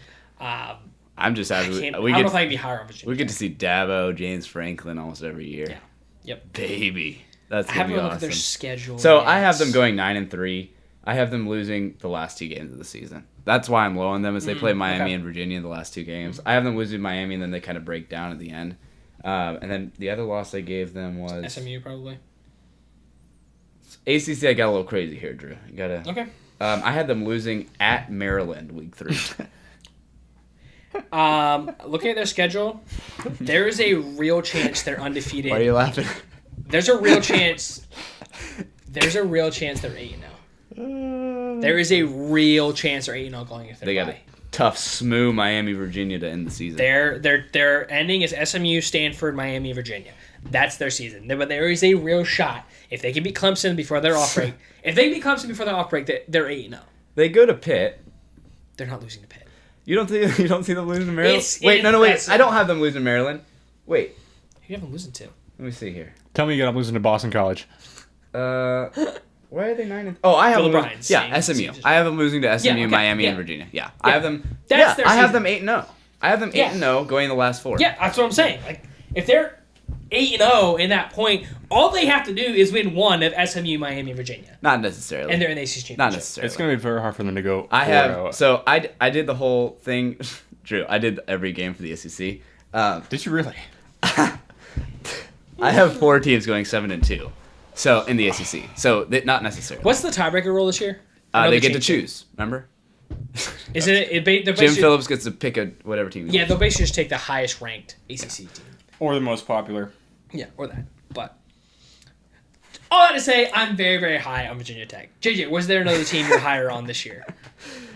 I'm just happy. I don't know if I can be higher on Virginia. We get to see Dabo, James Franklin almost every year. Yeah. Yep. Baby. That's going to be awesome. Look at their schedule. So I have them going 9-3. I have them losing the last 2 games of the season. That's why I'm low on them, is they play Miami and Virginia in the last 2 games. I have them losing Miami, and then they kind of break down at the end. And then the other loss I gave them was... SMU, probably. ACC, I got a little crazy here, Drew. You gotta... Okay. I had them losing at Maryland week 3. Looking at their schedule, there is a real chance they're undefeated. Why are you laughing? There's a real chance. There's a real chance they're 8-0. There is a real chance they're 8-0 going if they got a tough smooth Miami, Virginia to end the season. Their ending is SMU, Stanford, Miami, Virginia. That's their season. But there is a real shot if they can beat Clemson before their off break. If they beat Clemson before their off break, they're 8-0. They go to Pitt. They're not losing to Pitt. You don't see them losing to Maryland? Wait. I don't have them losing to Maryland. Wait. Who do you have them losing to? Let me see here. Tell me you got them losing to Boston College. Why are they 9? Oh, I have them. SMU. I have them losing to SMU, Miami, and Virginia. Yeah, I have them. That's their I have them 8-0. I have them 8-0 going the last 4. Yeah, that's what I'm saying. Like, if they're 8-0 in that point, all they have to do is win one of SMU, Miami, and Virginia. Not necessarily. And they're in the ACC championship. Not necessarily. It's going to be very hard for them to go. I did the whole thing. Drew, I did every game for the SEC. Did you really? I have 4 teams going 7-2. So in the ACC. So not necessarily. What's the tiebreaker rule this year? They get to choose. Remember? Isn't it? Jim Phillips gets to pick whatever team. Yeah, they'll basically just take the highest ranked ACC team. Or the most popular. Yeah, or that. But all that to say, I'm very, very high on Virginia Tech. JJ, was there another team you're higher on this year?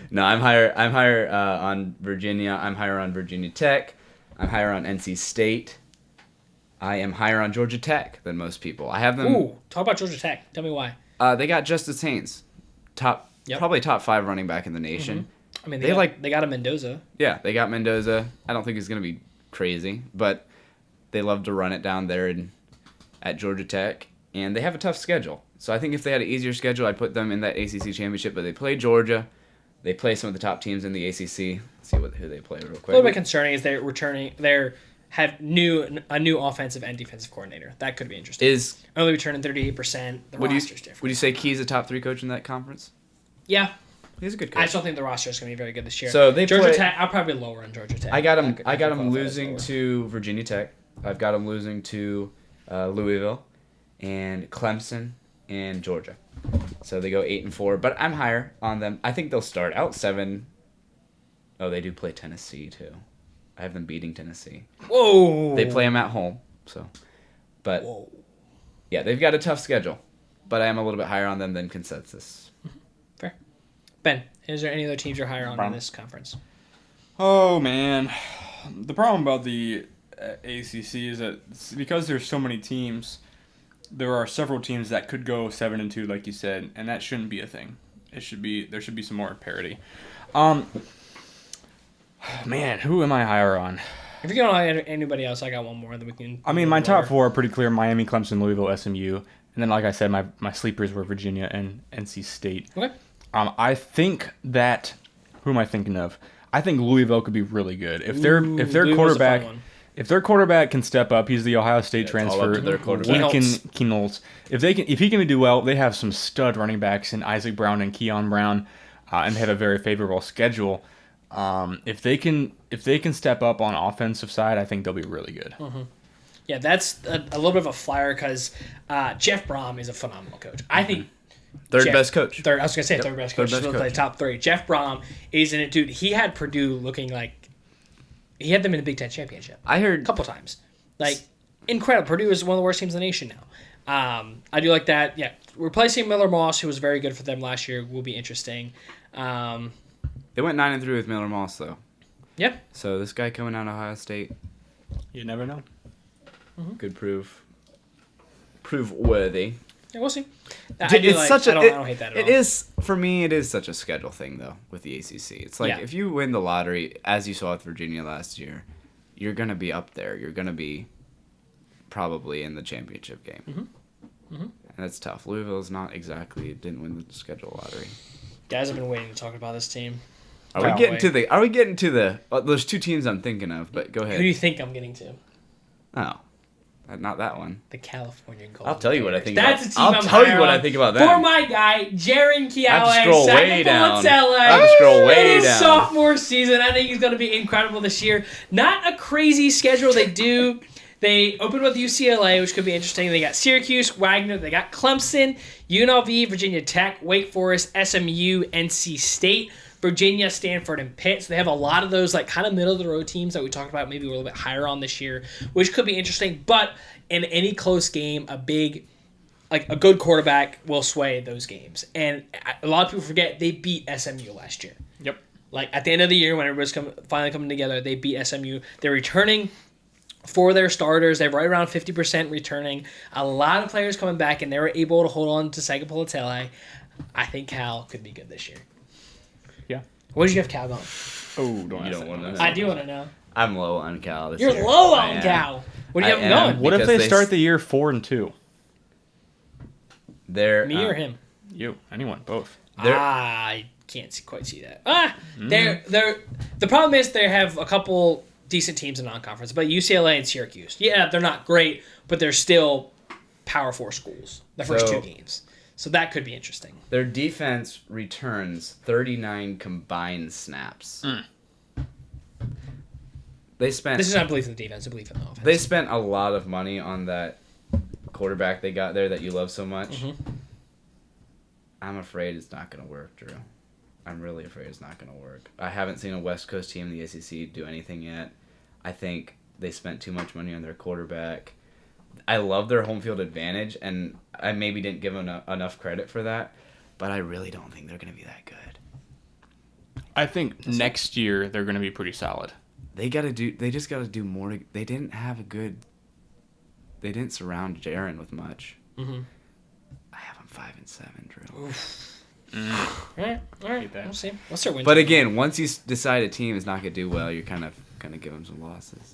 No, I'm higher. I'm higher on Virginia. I'm higher on Virginia Tech. I'm higher on NC State. I am higher on Georgia Tech than most people. I have them. Ooh, talk about Georgia Tech. Tell me why. They got Justice Haynes, probably top 5 running back in the nation. Mm-hmm. I mean, they got a Mendoza. Yeah, they got Mendoza. I don't think he's gonna be crazy, but they love to run it down there at Georgia Tech, and they have a tough schedule. So I think if they had an easier schedule, I'd put them in that ACC championship. But they play Georgia. They play some of the top teams in the ACC. Let's see who they play real quick. A little bit concerning is they're returning. They're have a new offensive and defensive coordinator. That could be interesting. Is early return in 38%. The roster's different. Would you say Key's a top 3 coach in that conference? Yeah. He's a good coach. I still think the roster is going to be very good this year. So Georgia Tech, I'll probably lower on Georgia Tech. I got him losing to Virginia Tech. I've got him losing to Louisville and Clemson and Georgia. So they go 8-4, but I'm higher on them. I think they'll start out 7. Oh, they do play Tennessee too. I have them beating Tennessee. Whoa! They play them at home, so. But whoa. Yeah, they've got a tough schedule, but I am a little bit higher on them than consensus. Fair. Ben, is there any other teams you're higher on in this conference? Oh man, the problem about the ACC is that because there's so many teams, there are several teams that could go 7-2, like you said, and that shouldn't be a thing. There should be some more parity. Man, who am I higher on? If you don't know anybody else, I got one more that we can. I mean, my top 4 are pretty clear: Miami, Clemson, Louisville, SMU, and then, like I said, my sleepers were Virginia and NC State. Okay. I think that who am I thinking of? I think Louisville could be really good if their quarterback can step up. He's the Ohio State transfer. Lincoln Knowles. If he can do well, they have some stud running backs in Isaac Brown and Keon Brown, and they have a very favorable schedule. If they can step up on offensive side, I think they'll be really good. Mm-hmm. Yeah, that's a little bit of a flyer because Jeff Brom is a phenomenal coach. I think third best coach. I was gonna say third best coach. Play top 3. Jeff Brom is in it, dude. He had Purdue looking like he had them in the Big Ten championship. I heard a couple times, like incredible. Purdue is one of the worst teams in the nation now. I do like that. Yeah, replacing Miller Moss, who was very good for them last year, will be interesting. They went 9-3 with Miller Moss though. Yep. So this guy coming out of Ohio State, you never know. Mm-hmm. Could prove worthy. Yeah, we'll see. I don't hate that at all. It is, for me, it is such a schedule thing though with the ACC. It's like if you win the lottery, as you saw with Virginia last year, you're gonna be up there. You're gonna be probably in the championship game. Mm-hmm. Mm-hmm. And it's tough. Louisville's not exactly didn't win the schedule lottery. Guys, I've been waiting to talk about this team. Are we getting to the? There's 2 teams I'm thinking of, but go ahead. Who do you think I'm getting to? Oh, not that one. The California Golden I'll tell you what I think. That's a team I'll tell you what I think about that. For my guy, Jaron Keawe, I have to scroll way down. In his sophomore season, I think he's going to be incredible this year. Not a crazy schedule. They open with UCLA, which could be interesting. They got Syracuse, Wagner. They got Clemson, UNLV, Virginia Tech, Wake Forest, SMU, NC State, Virginia, Stanford, and Pitt. So they have a lot of those like kind of middle-of-the-road teams that we talked about maybe we're a little bit higher on this year, which could be interesting. But in any close game, a good quarterback will sway those games. And a lot of people forget they beat SMU last year. Yep. Like at the end of the year when everybody's finally coming together, they beat SMU. They're returning for their starters. They're right around 50% returning. A lot of players coming back, and they were able to hold on to Sagapolotele. I think Cal could be good this year. Yeah. What did you have Cal going? Oh, don't want to know. I do want to know. I'm low on Cal this year. You're low on Cal. What do you have him going? What if they start the year 4-2? Me or him? You. Anyone. Both. I can't quite see that. The problem is they have a couple decent teams in non-conference, but UCLA and Syracuse. Yeah, they're not great, but they're still Power 4 schools. The first 2 games. So that could be interesting. Their defense returns 39 combined snaps. This is not belief in the defense, I believe in the offense. They spent a lot of money on that quarterback they got there that you love so much. Mm-hmm. I'm afraid it's not going to work, Drew. I'm really afraid it's not going to work. I haven't seen a West Coast team in the ACC do anything yet. I think they spent too much money on their quarterback. I love their home field advantage, and I maybe didn't give them enough credit for that, but I really don't think they're going to be that good. I think next year they're going to be pretty solid. They just got to do more. They didn't surround Jaron with much. Mm-hmm. I have them 5-7, Drew. Oof. All right. We'll see. What's their win? But again, once you decide a team is not going to do well, you're kind of going to give them some losses.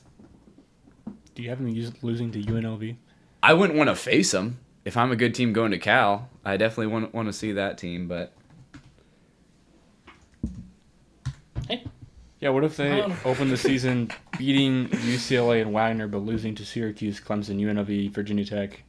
Do you have them losing to UNLV? I wouldn't want to face them. If I'm a good team going to Cal, I definitely want to see that team. But hey, Yeah, what if they open the season beating UCLA and Wagner, but losing to Syracuse, Clemson, UNLV, Virginia Tech,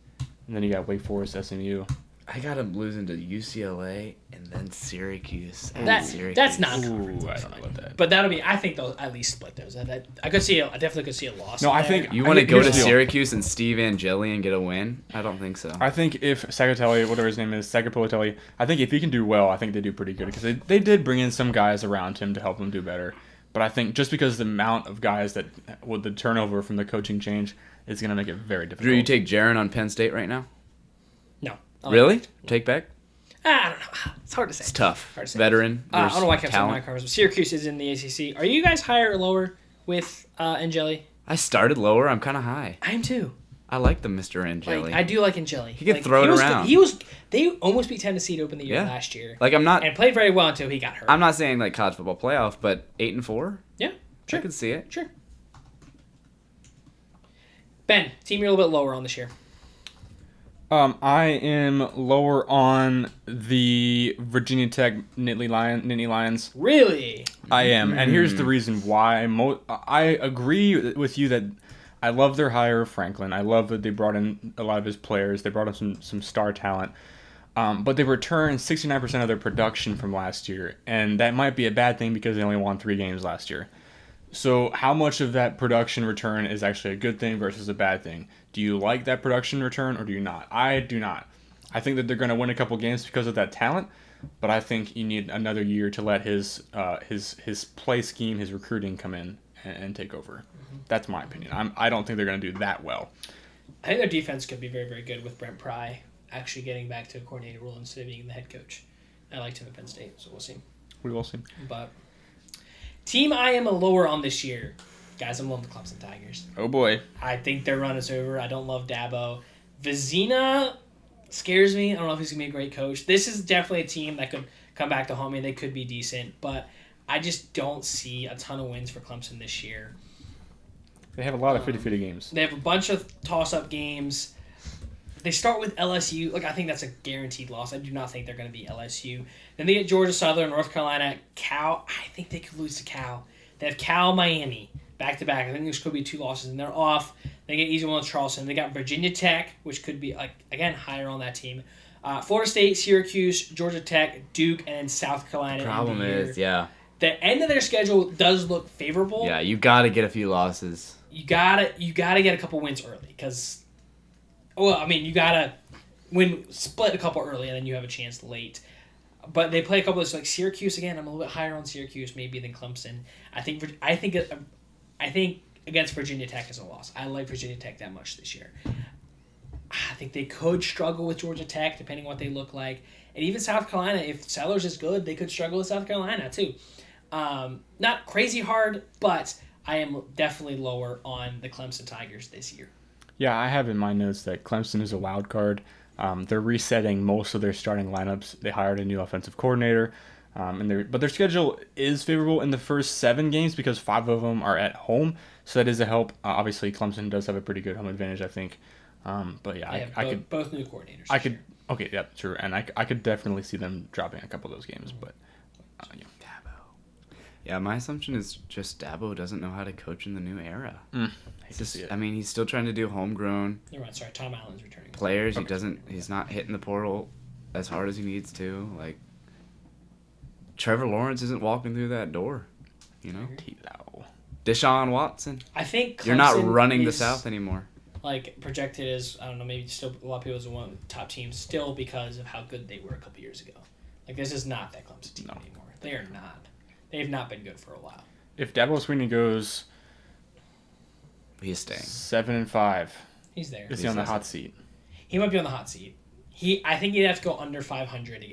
and then you got Wake Forest, SMU. I got him losing to UCLA and then Syracuse. That's not. Ooh, I don't know about that. But that'll be. I think they'll at least split those. I definitely could see a loss. No, I think you want to go to Syracuse and Steve Angeli and get a win. I don't think so. I think if Sagatelli, whatever his name is, Sagapolitelli, I think if he can do well, I think they do pretty good because they did bring in some guys around him to help him do better. But I think just because the amount of guys that with the turnover from the coaching change is going to make it very difficult. Drew, you take Jaron on Penn State right now? No. Really? Take back? I don't know. It's hard to say. It's tough. Hard to say. Veteran. I don't know why I kept saying my cars. Syracuse is in the ACC. Are you guys higher or lower with Angeli? I started lower. I'm kind of high. I am too. I like the Mr. Angeli. I do like Angeli. He could throw it around. They almost beat Tennessee to open the year last year. And played very well until he got hurt. I'm not saying like college football playoff, but 8-4. Yeah, sure. I could see it. Sure. Ben, team you're a little bit lower on this year. I am lower on the Virginia Tech Nittany Lions. Really? I am, and here's the reason why. I agree with you that I love their hire of Franklin. I love that they brought in a lot of his players. They brought in some star talent. But they returned 69% of their production from last year, and that might be a bad thing because they only won 3 games last year. So how much of that production return is actually a good thing versus a bad thing? Do you like that production return or do you not? I do not. I think that they're going to win a couple games because of that talent, but I think you need another year to let his play scheme, his recruiting come in and take over. That's my opinion. I don't think they're going to do that well. I think their defense could be very, very good with Brent Pry actually getting back to a coordinator role instead of being the head coach. I liked him at Penn State, so we'll see. We will see. But team I am a lower on this year. Guys, I'm on the Clemson Tigers. Oh, boy. I think their run is over. I don't love Dabo. Vizina scares me. I don't know if he's going to be a great coach. This is definitely a team that could come back to home and they could be decent, but I just don't see a ton of wins for Clemson this year. They have a lot of 50-50 games. They have a bunch of toss-up games. They start with LSU. I think that's a guaranteed loss. I do not think they're going to be LSU. Then they get Georgia Southern, North Carolina, Cal. I think they could lose to Cal. They have Cal, Miami, back-to-back. I think there's could be 2 losses, and they're off. They get easy one with Charleston. They got Virginia Tech, which could be, again, higher on that team. Florida State, Syracuse, Georgia Tech, Duke, and then South Carolina. The problem is, the end of their schedule does look favorable. Yeah, you got to get a few losses. You gotta get a couple wins early because, you gotta split a couple early and then you have a chance late. But they play a couple of like Syracuse again. I'm a little bit higher on Syracuse maybe than Clemson. I think against Virginia Tech is a loss. I like Virginia Tech that much this year. I think they could struggle with Georgia Tech depending on what they look like, and even South Carolina. If Sellers is good, they could struggle with South Carolina too. Not crazy hard, but I am definitely lower on the Clemson Tigers this year. Yeah, I have in my notes that Clemson is a wild card. They're resetting most of their starting lineups. They hired a new offensive coordinator, but their schedule is favorable in the first 7 games because 5 of them are at home, so that is a help. Obviously, Clemson does have a pretty good home advantage, I think. But yeah, I could both new coordinators. Okay, yeah, true, and I could definitely see them dropping a couple of those games, but yeah. Yeah, my assumption is just Dabo doesn't know how to coach in the new era. He's still trying to do homegrown. You're right. Sorry, Tom Allen's returning. Players, he's not hitting the portal as hard as he needs to. Like, Trevor Lawrence isn't walking through that door, you know? Deshaun Watson. I think Clemson you're not running the South anymore. Projected as, I don't know, maybe still a lot of people as one of the top teams still because of how good they were a couple years ago. This is not that Clemson team anymore. They are not. They've not been good for a while. If Dabo Swinney goes, he's staying 7-5. He's there. Is he on the hot seat? He might be on the hot seat. I think he'd have to go under 500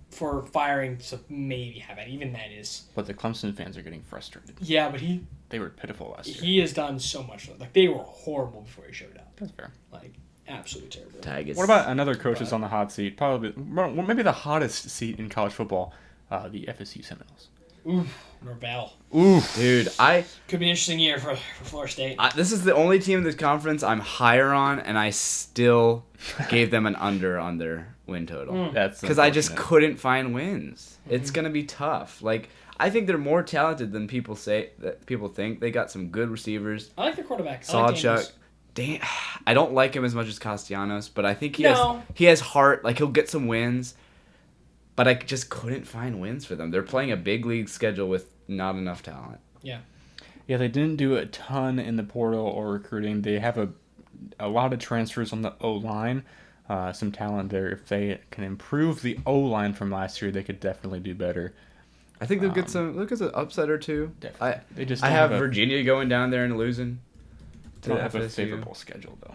for firing to maybe have it. Even that is. But the Clemson fans are getting frustrated. Yeah, but they were pitiful last year. He has done so much. They were horrible before he showed up. That's fair. Absolutely terrible. Tigers. What about another coach that's on the hot seat? Probably, maybe the hottest seat in college football. The FSU Seminoles. Oof, Norvell. Oof. Dude, could be an interesting year for Florida State. This is the only team in this conference I'm higher on, and I still gave them an under on their win total. That's because I just couldn't find wins. It's gonna be tough. I think they're more talented than people think. They got some good receivers. I like their quarterback. Sawchuk. I don't like him as much as Castellanos, but I think he has heart. Like, he'll get some wins. But I just couldn't find wins for them. They're playing a big league schedule with not enough talent. Yeah. Yeah, they didn't do a ton in the portal or recruiting. They have a lot of transfers on the O-line. Some talent there. If they can improve the O-line from last year, they could definitely do better. I think they'll get some. Look, at an upset or two. Definitely. I have Virginia going down there and losing. They don't have a favorable schedule, though.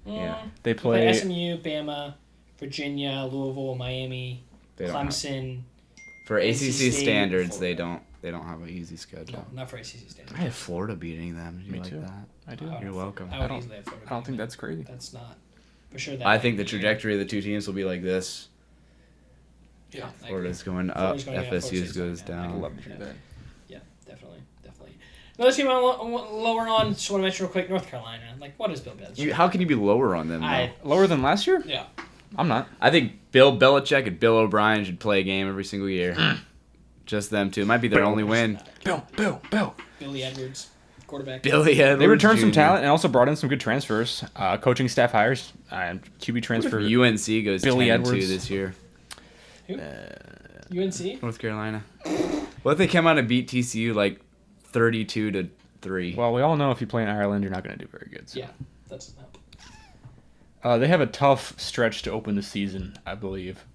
Yeah. They play SMU, Bama, Virginia, Louisville, Miami, Clemson. For ACC standards, Florida. they don't have an easy schedule. No, not for ACC standards. I have Florida beating them. Me too. That? I do. You're welcome. I would easily have Florida. I don't think that's crazy. That's not for sure. I think the trajectory of the two teams will be like this. Yeah, Florida's going up. FSU goes down. I'd love to hear that. Yeah, definitely. Another team I want lower on. Just want to mention real quick. North Carolina. Like, what is Bill Belichick? How can you be lower on them? Lower than last year? Yeah. I'm not. I think Bill Belichick and Bill O'Brien should play a game every single year. Just them two. It might be their only win. Bill. Billy Edwards, quarterback. Billy Edwards. They returned some Jr. talent and also brought in some good transfers. Coaching staff hires. QB transfer. UNC goes Billy 10-2 Edwards this year. Who? UNC? North Carolina. What if they come out and beat TCU like 32-3? Well, we all know if you play in Ireland, you're not going to do very good. So. Yeah, that doesn't help. They have a tough stretch to open the season, I believe.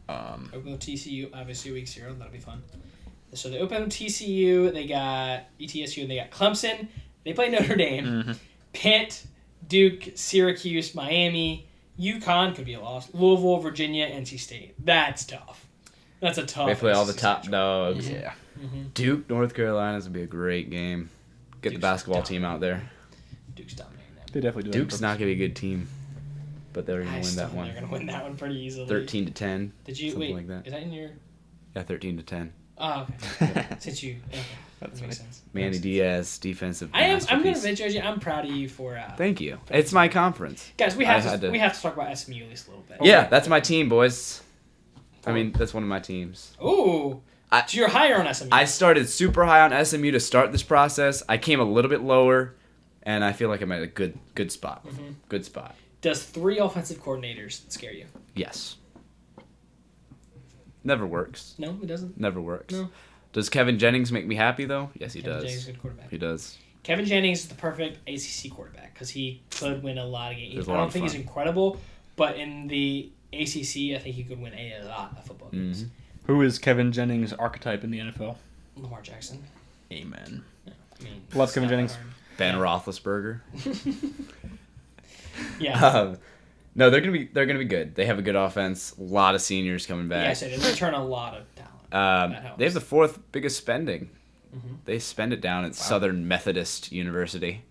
Open with TCU, obviously week 0. That'll be fun. So they open with TCU. They got ETSU. And they got Clemson. They play Notre Dame. Mm-hmm. Pitt, Duke, Syracuse, Miami, UConn could be a loss. Louisville, Virginia, NC State. That's tough. That's a tough. They play all the SEC top schedule. dogs. Yeah. Mm-hmm. Duke, North Carolina is going to be a great game. Get the basketball team out there. Duke's dominating them. They definitely do. Duke's not going to be a good team, but they're going to win that one. They're going to win that one pretty easily. 13-10. Did you something wait? like that. Is that in your? Yeah, 13-10. Oh, okay. Since you, okay. That's that makes funny. sense. Manny Diaz, defensive. I'm gonna masterpiece. admit, Joji, I'm proud of you for. Thank you. It's my conference. Guys, we have to talk about SMU at least a little bit. Yeah, that's my team, boys. I mean, that's one of my teams. Ooh. So you're higher on SMU. I started super high on SMU to start this process. I came a little bit lower, and I feel like I'm at a good spot. Mm-hmm. Good spot. Does 3 offensive coordinators scare you? Yes. Never works. No, it doesn't. Never works. No. Does Kevin Jennings make me happy, though? Yes, he Kevin does. Jennings is a good quarterback. He does. Kevin Jennings is the perfect ACC quarterback because he could win a lot of games. I I don't think he's incredible, but in the ACC, I think he could win a lot of football games. Mm-hmm. Who is Kevin Jennings' archetype in the NFL? Lamar Jackson. Amen. Yeah, I mean, Love Kevin Jennings. Ben Roethlisberger. Yeah. No, they're gonna be good. They have a good offense. A lot of seniors coming back. Yeah, I said they return a lot of talent. They have the 4th biggest spending. Mm-hmm. They spend it down at Southern Methodist University.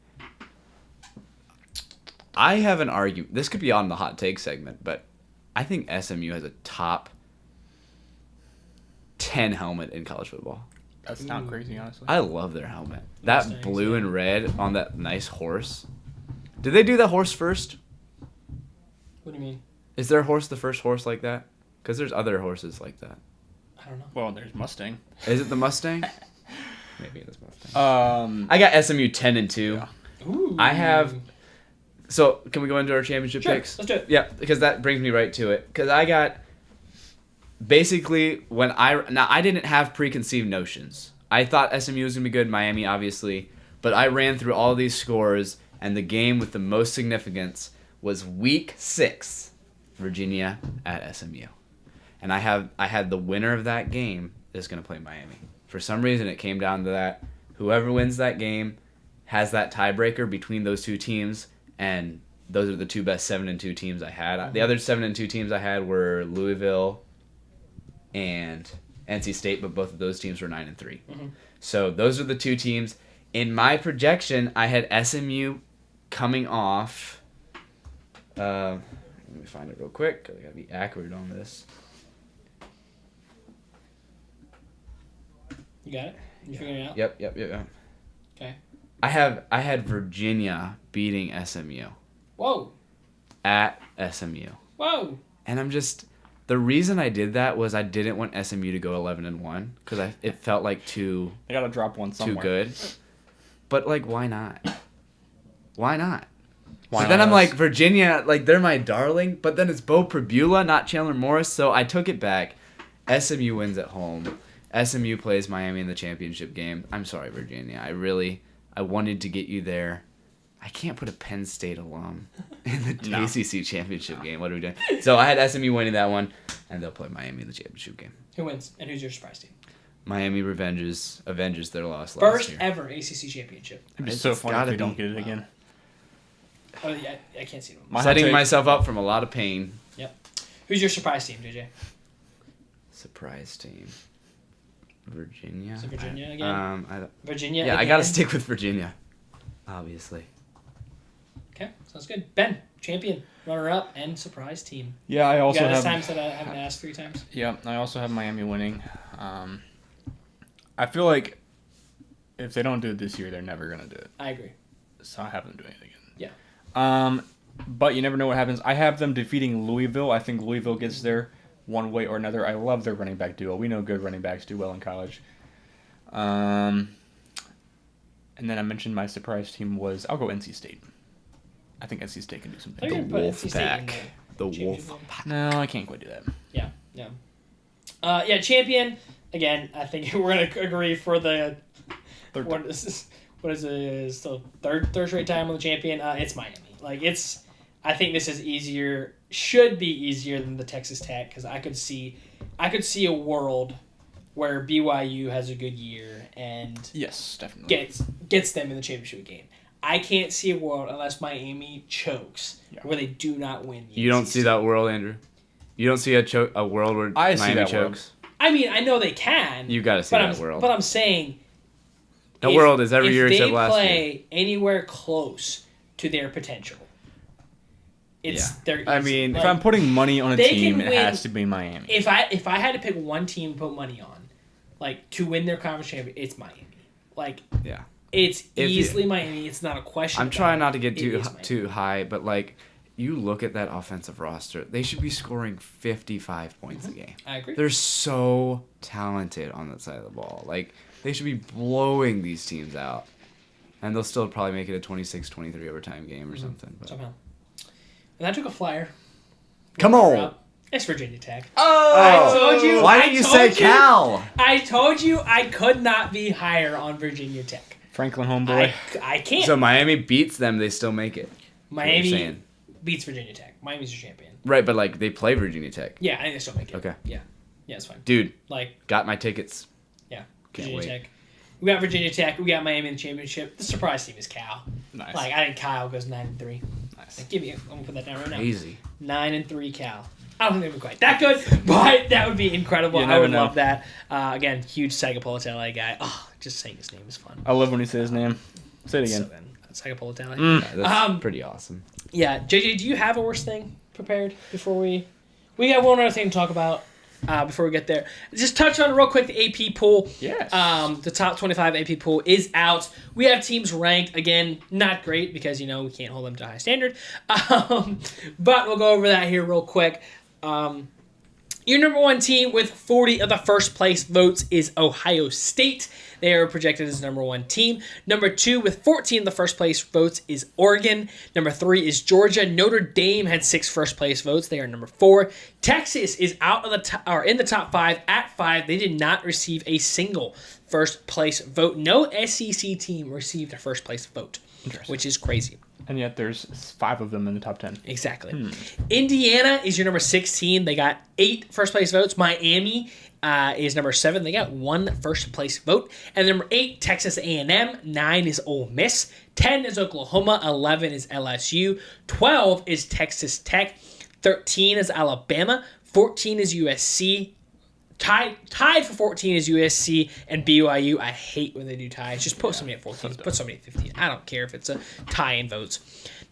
I have an argument. This could be on the hot take segment, but I think SMU has a top 10 helmet in college football. That's not crazy, honestly. I love their helmet. That Mustangs, blue yeah. and red on that nice horse. Did they do that horse first? What do you mean? Is their horse the first horse like that? Because there's other horses like that. I don't know. Well, there's Mustang. Is it the Mustang? Maybe it is Mustang. I I got SMU 10-2. Yeah. Ooh. I have. So can we go into our championship Sure, picks? let's do it. Yeah, because that brings me right to it. Because I got basically I didn't have preconceived notions. I thought SMU was gonna be good, Miami obviously, but I ran through all these scores, and the game with the most significance was Week 6, Virginia at SMU, and I had the winner of that game is gonna play Miami. For some reason, it came down to that. Whoever wins that game has that tiebreaker between those two teams, and those are the two best 7-2 teams I had. Mm-hmm. The other 7-2 teams I had were Louisville and NC State, but both of those teams were 9-3. Mm-hmm. So those are the two teams. In my projection, I had SMU coming off. Let me find it real quick, because I gotta be accurate on this. You got it? You figured it out? Yep. Okay. I had Virginia beating SMU Whoa. at SMU. Whoa. And The reason I did that was I didn't want SMU to go 11-1 because it felt like They gotta drop one somewhere. too good. But like, why not? Why not? Why So then not I'm us? like, Virginia, like they're my darling, but then it's Bo Pribula, not Chandler Morris. So I took it back. SMU wins at home. SMU plays Miami in the championship game. I'm sorry, Virginia. I wanted to get you there. I can't put a Penn State alum in the ACC championship game. What are we doing? So I had SMU winning that one, and they'll play Miami in the championship game. Who wins? And who's your surprise team? Miami avenges their loss last First year. ever ACC championship. It'd be so It's funny if gotta we don't be. get it again. Oh, yeah, I can't see them. My hot Setting take- myself up from a lot of pain. Yep. Who's your surprise team, JJ? Surprise team. Virginia. So Virginia again? Virginia Yeah, I again? gotta stick with Virginia. Obviously. Okay, sounds good. Ben, champion, runner-up, and surprise team. Yeah, I You also got this have. time that I haven't asked 3 times? Yeah, I also have Miami winning. I feel like if they don't do it this year, they're never gonna do it. I agree. So I have them doing it again. Yeah. But you never know what happens. I have them defeating Louisville. I think Louisville gets there one way or another. I love their running back duo. We know good running backs do well in college. And then I mentioned my surprise team was I'll go NC State. I think NC State can do I something. thought you were gonna put NC State in Wolfpack. the The championship Wolf. game. No, I can't quite do that. Yeah, yeah. Yeah, champion. Again, I think we're gonna agree for the Third what is it? Still third straight time on the champion. It's Miami. Like I think this is easier. Should be easier than the Texas Tech because I could see a world where BYU has a good year and Yes, definitely. gets them in the championship game. I can't see a world unless Miami chokes where they do not win. You don't see that world, Andrew? You don't see a world where I see Miami that world. chokes? I mean, I know they can. You got to see that world. But I'm saying That world is every year except last year. If they play anywhere close to their potential, they're I easy. mean, Like, If I'm putting money on a they team, can it win- has to be Miami. if I had to pick one team to put money on, like to win their conference championship, it's Miami. Like Yeah. it's If you- easily Miami. It's not a question. I'm about trying it. not to get It too is Miami. too high, but like you look at that offensive roster, they should be scoring 55 points a game. I agree. They're so talented on that side of the ball. Like they should be blowing these teams out. And they'll still probably make it a 26-23 overtime game or something. But. Somehow. And I took a flyer. Come on. It's Virginia Tech. Oh! I told you. Why I didn't you told say you. Cal? I told you I could not be higher on Virginia Tech. Franklin homeboy. I can't. So Miami beats them, they still make it. Miami saying. beats Virginia Tech. Miami's your champion. Right, but like they play Virginia Tech. Yeah, I think they still make it. Okay. Yeah. Yeah, it's fine. Dude, Like, got my tickets. yeah. Can't Virginia wait. Tech. We got Virginia Tech. We got Miami in the championship. The surprise team is Cal. Nice. Like, I think Kyle goes 9-3. Nice. Like, I'm gonna put that down right now. Crazy. 9-3 Cal. I don't think they'd be quite that good, but that would be incredible. You I never would know. love that. Again, huge Sagapolotele guy. Oh, just saying his name is fun. I love when you say his name. Say it again. So good. Sagapolotele. Yeah, that's pretty awesome. Yeah, JJ, do you have a worst thing prepared before we got one other thing to talk about before we get there. Just touch on it real quick, the AP pool. Yes. The top 25 AP pool is out. We have teams ranked, again, not great because, we can't hold them to a high standard. But we'll go over that here real quick. Your number one team with 40 of the first place votes is Ohio State. They are projected as number one team. Number two with 14 of the first place votes is Oregon. Number 3 is Georgia. Notre Dame had 6 first place votes. They are number 4. Texas is out of the in the top 5 at 5. They did not receive a single first place vote. No SEC team received a first place vote, which is crazy. And yet there's 5 of them in the top 10. Exactly. Indiana is your number 16. They got 8 first place votes. Miami is number 7. They got 1 first place vote. And number 8, Texas A&M. 9 is Ole Miss. 10 is Oklahoma. 11 is LSU. 12 is Texas Tech. 13 is Alabama. 14 is USC. Tied for 14 is USC and BYU. I hate when they do ties. Just put somebody at 14. Put somebody at 15. I don't care if it's a tie in votes.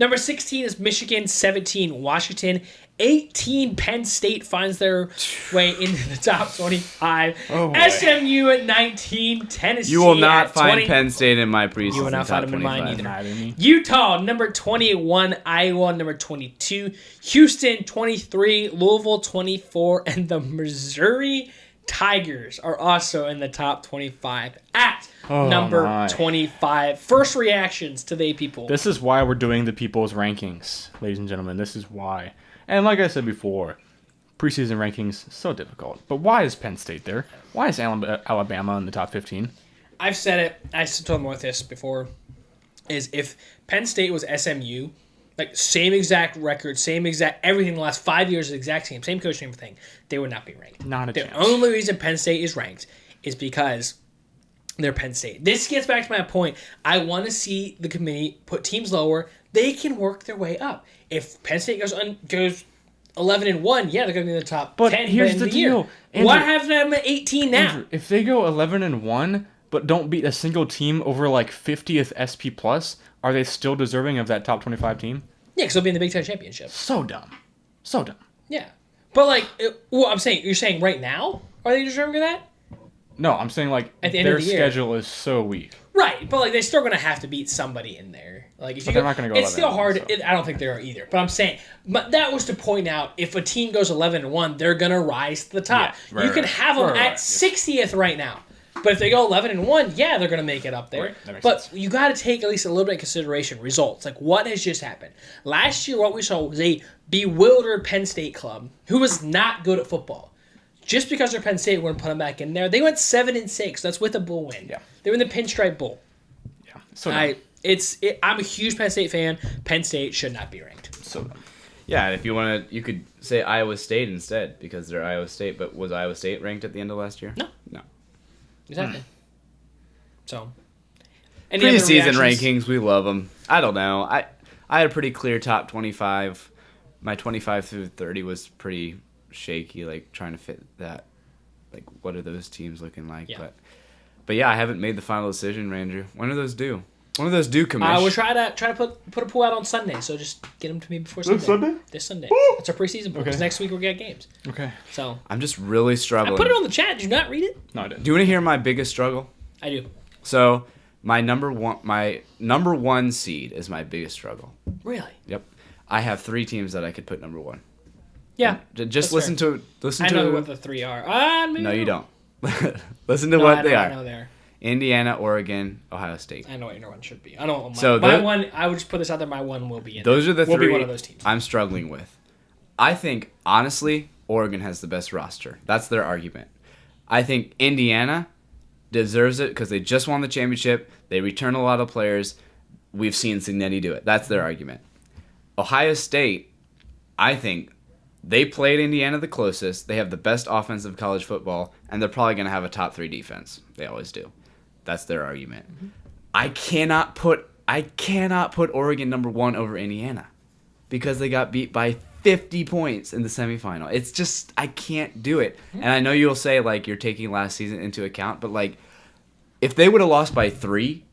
Number 16 is Michigan. 17, Washington. 18, Penn State finds their way into the top 25. Oh, SMU at 19, Tennessee You will not at find 20. Penn State in my preseason. You will not top find them in mine 25. either. Utah, number 21. Iowa, number 22. Houston, 23. Louisville, 24. And the Missouri Tigers are also in the top 25 at number 25. First reactions to the people. This is why we're doing the people's rankings, ladies and gentlemen. This is why. And like I said before, preseason rankings, so difficult. But why is Penn State there? Why is Alabama in the top 15? I've said it. I told them with this before. Is if Penn State was SMU, like same exact record, same exact everything. The last 5 years, the exact same coaching, everything, they would not be ranked. Not a the chance. The only reason Penn State is ranked is because they're Penn State. This gets back to my point. I want to see the committee put teams lower. They can work their way up. If Penn State goes 11-1, yeah, they're going to be in the top 10. But here's the deal. Andrew, why have them at 18 now? Andrew, if they go 11-1 but don't beat a single team over like 50th SP plus, are they still deserving of that top 25 team? Yeah, because they'll be in the Big Ten championship. So dumb. So dumb. Yeah, but like, you're saying right now, are they deserving of that? No, I'm saying like at the end their of the schedule is so weak. Right, but like they're still gonna have to beat somebody in there. Like if but they're not gonna go. It's still hard. So. I don't think they are either. But I'm saying, but that was to point out if a team goes 11-1, they're gonna rise to the top. Yeah, right, you can have them at 60th right now. But if they go 11-1, yeah, they're gonna make it up there. Right, but sense. you got to take at least a little bit of consideration results. Like what has just happened last year? What we saw was a bewildered Penn State club who was not good at football. Just because they're Penn State, we're going to put them back in there. They went 7-6. That's with a bowl win. Yeah. They were in the Pinstripe Bowl. Yeah. So I'm a huge Penn State fan. Penn State should not be ranked. So dumb. Yeah, and if you want to, you could say Iowa State instead because they're Iowa State. But was Iowa State ranked at the end of last year? No. Exactly. So. Preseason rankings, we love them. I don't know. I had a pretty clear top 25. My 25 through 30 was pretty shaky, like trying to fit that. Like, what are those teams looking like? Yeah. But yeah, I haven't made the final decision, Ranger. When are those due? When are those due, Commish? We'll try to put a pool out on Sunday, so just get them to me before Sunday. This Sunday? This Sunday. It's our preseason pool. Okay. 'Cause next week we'll get games. Okay. So I'm just really struggling. I put it on the chat. Did you not read it? No, I didn't. Do you want to hear my biggest struggle? I do. So my number one seed is my biggest struggle. Really? Yep. I have 3 teams that I could put number 1. Yeah. Just listen fair. to I know what the 3 are. Maybe No, you don't. don't. Listen to what they I are. know they are. Indiana, Oregon, Ohio State. I know what your one should be. I know what So my one. I would just put this out there. My one will be in. Those are the will 3 be one of those teams. I'm struggling with. I think, honestly, Oregon has the best roster. That's their argument. I think Indiana deserves it because they just won the championship. They return a lot of players. We've seen Cignetti do it. That's their argument. Ohio State, I think, they played Indiana the closest. They have the best offense of college football, and they're probably going to have a top 3 defense. They always do. That's their argument. Mm-hmm. I cannot put Oregon number 1 over Indiana because they got beat by 50 points in the semifinal. It's just, I can't do it. Mm-hmm. And I know you'll say, like, you're taking last season into account, but, like, if they would have lost by 3,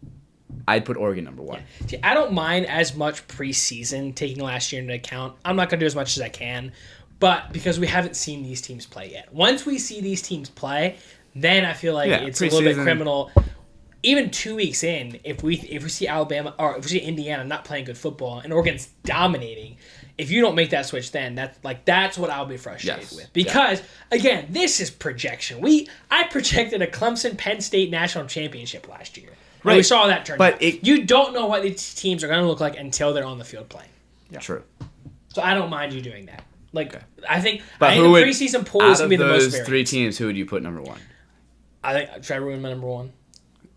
I'd put Oregon number 1. Yeah. See, I don't mind as much preseason taking last year into account. I'm not going to do as much as I can, but because we haven't seen these teams play yet. Once we see these teams play, then I feel like it's a little bit criminal. Even 2 weeks in, if we see Alabama or if we see Indiana not playing good football and Oregon's dominating, if you don't make that switch, then that's what I'll be frustrated with. Because again, this is projection. I projected a Clemson Penn State national championship last year. Right. And we saw that turn out. You don't know what these teams are going to look like until they're on the field playing. Yeah. True. So I don't mind you doing that. I think the preseason pool is going to be the most variant. Out of those 3 teams, who would you put number 1? Should I ruin my number 1?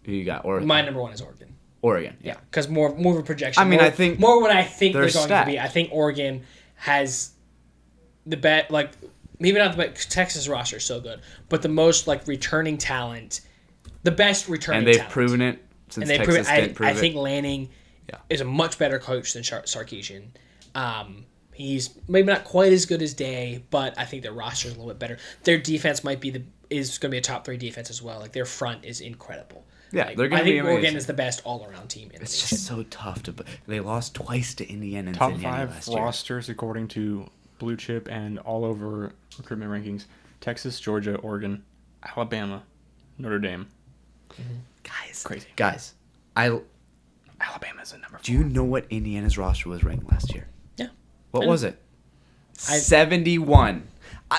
Who you got? Oregon. My number 1 is Oregon. Oregon, yeah. Because more of a projection. I mean, I think more what I think they're going stacked. to be. I think Oregon has the best, maybe not the best. Texas roster is so good, but the most returning talent, the best returning. And they've talent. Proven it since and Texas didn't prove it. I think Lanning is a much better coach than Sarkisian. He's maybe not quite as good as Day, but I think their roster is a little bit better. Their defense is going to be a top 3 defense as well. Their front is incredible. Yeah, they're going to be amazing. Oregon is the best all-around team in the nation. Just so tough to. They lost twice to Indiana and Top Cincinnati 5 last year. rosters according to blue chip and all over recruitment rankings. Texas, Georgia, Oregon, Alabama, Notre Dame. Guys. Crazy. Guys. Alabama's a number 4. Do you know what Indiana's roster was ranked last year? Yeah. What was it? 71.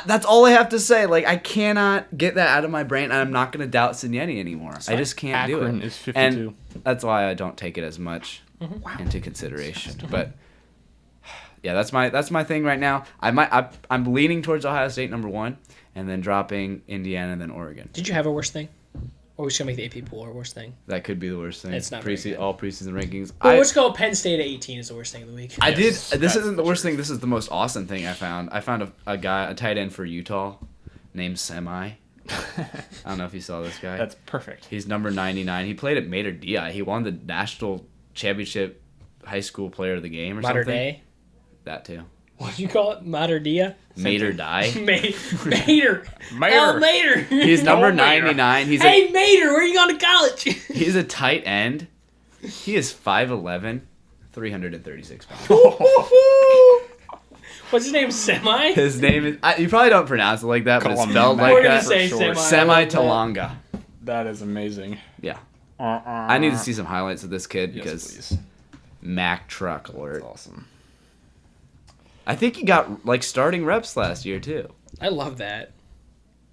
That's all I have to say. Like, I cannot get that out of my brain, and I'm not going to doubt Cignetti anymore. I just can't do it. Akron is 52. And that's why I don't take it as much into consideration. But yeah, that's my thing right now. I'm leaning towards Ohio State number 1, and then dropping Indiana and then Oregon. Did you have a worse thing? Or we should make the AP pool our worst thing? That could be the worst thing. It's not very good. All preseason rankings. Well, let's go Penn State at 18 is the worst thing of the week. This isn't the worst thing. This is the most awesome thing I found. I found a guy, a tight end for Utah, named Semi. I don't know if you saw this guy. That's perfect. He's number 99. He played at Mater Dei. He won the national championship high school player of the game or Mater something. Dei? That too. What did you call it? Mater Dei? Mater Dei. Mater. Mater. Oh, Mater. He's number 99. Hey, Mater, where are you going to college? He's a tight end. He is 5'11", 336 pounds. What's his name? Semi? His name is... you probably don't pronounce it like that, but it's Call him spelled Mac like We're going that. to say sure. Semi. Semi Talanga. That is amazing. Yeah. I need to see some highlights of this kid because please. Mac truck alert. That's awesome. I think he got like starting reps last year too. I love that.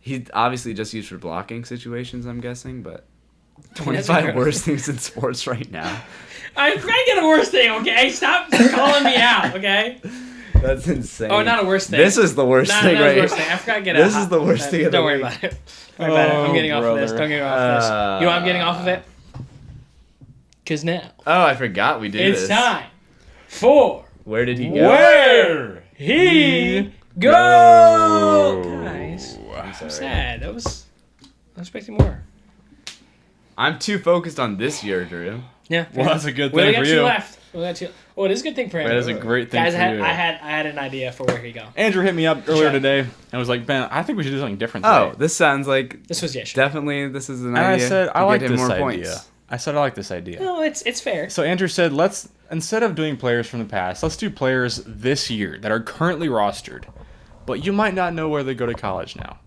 He's obviously just used for blocking situations, I'm guessing, but That's 25 incredible. worst things in sports right now. I'm trying to get a worse thing, okay? Stop calling me out, okay? That's insane. Oh, not a worst thing. This is the worst thing not right a worst here. thing. I forgot to get This is the worst thing of the Don't worry week. about it. Don't worry about it. I'm getting off of this. brother. Don't get off of this. You know why I'm getting off of it? Because now Oh, I forgot we did it's this. time for Where did he go? Where He Go! Guys, I'm sorry. sad. I was expecting more. I'm too focused on this year, Drew. Yeah. Well, that's a good We only thing got for two you. left. We got two. Oh, it is a good thing for him. That is a great thing Guys, for you. I had an idea for where he go. Andrew hit me up earlier Sure. today and was like, Ben, I think we should do something different today. Oh, this sounds like This was yesterday. definitely this is an And I idea. said, to I like get him this more idea. points. I said, I like this idea. No, it's fair. So Andrew said, instead of doing players from the past, let's do players this year that are currently rostered, but you might not know where they go to college now.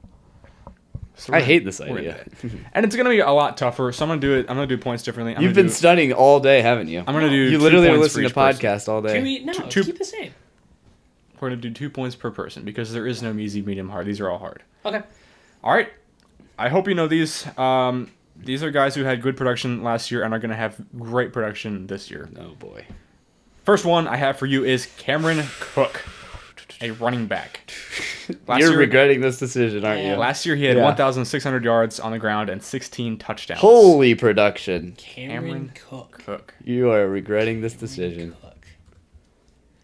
So I hate this we're gonna idea. do it. And it's going to be a lot tougher, so I'm going to do points differently. You've been studying all day, haven't you? I'm going to do You 2 literally are points for listening to each person. podcasts all day. Two- Keep the same. We're going to do 2 points per person because there is no easy, medium, hard. These are all hard. Okay. All right. I hope you know these. These are guys who had good production last year and are going to have great production this year. Oh boy. First one I have for you is Cameron Cook, a running back. You're regretting this decision, aren't Yeah. you? Last year he had Yeah. 1,600 yards on the ground and 16 touchdowns. Holy production. Cameron Cook. Cook. You are regretting this decision. Cook.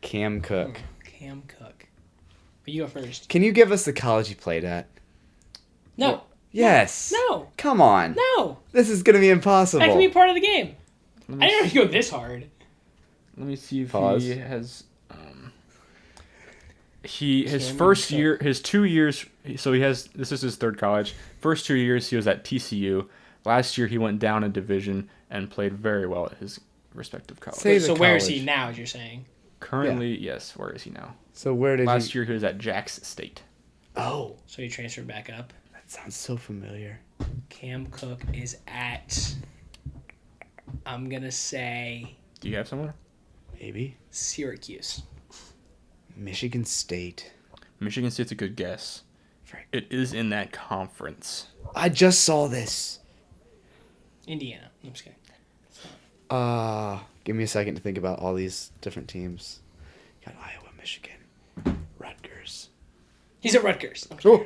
Cam Cook. Cam Cook. But you go first. Can you give us the college he played at? No. Yes. No. Come on. No. This is going to be impossible. That can be part of the game. Let I me, didn't know you go this hard. let me see if Pause. he has. His Cameron first Cook. year, his 2 years. So he has. This is his third college. First 2 years he was at TCU. Last year he went down a division and played very well at his respective college. Say- So the where is college. he now, as you're saying? Currently, yes. Where is he now? So where did Last he... year he was at Jax State. Oh, So he transferred back up. that sounds so familiar. Cam Cook is at, I'm going to say, Do you have someone? Maybe. Syracuse. Michigan State. Michigan State's a good guess. Frick. It is in that conference. I just saw this. Indiana. I'm just kidding. Give me a second to think about all these different teams. Got Iowa, Michigan, Rutgers. He's at Rutgers. Oh,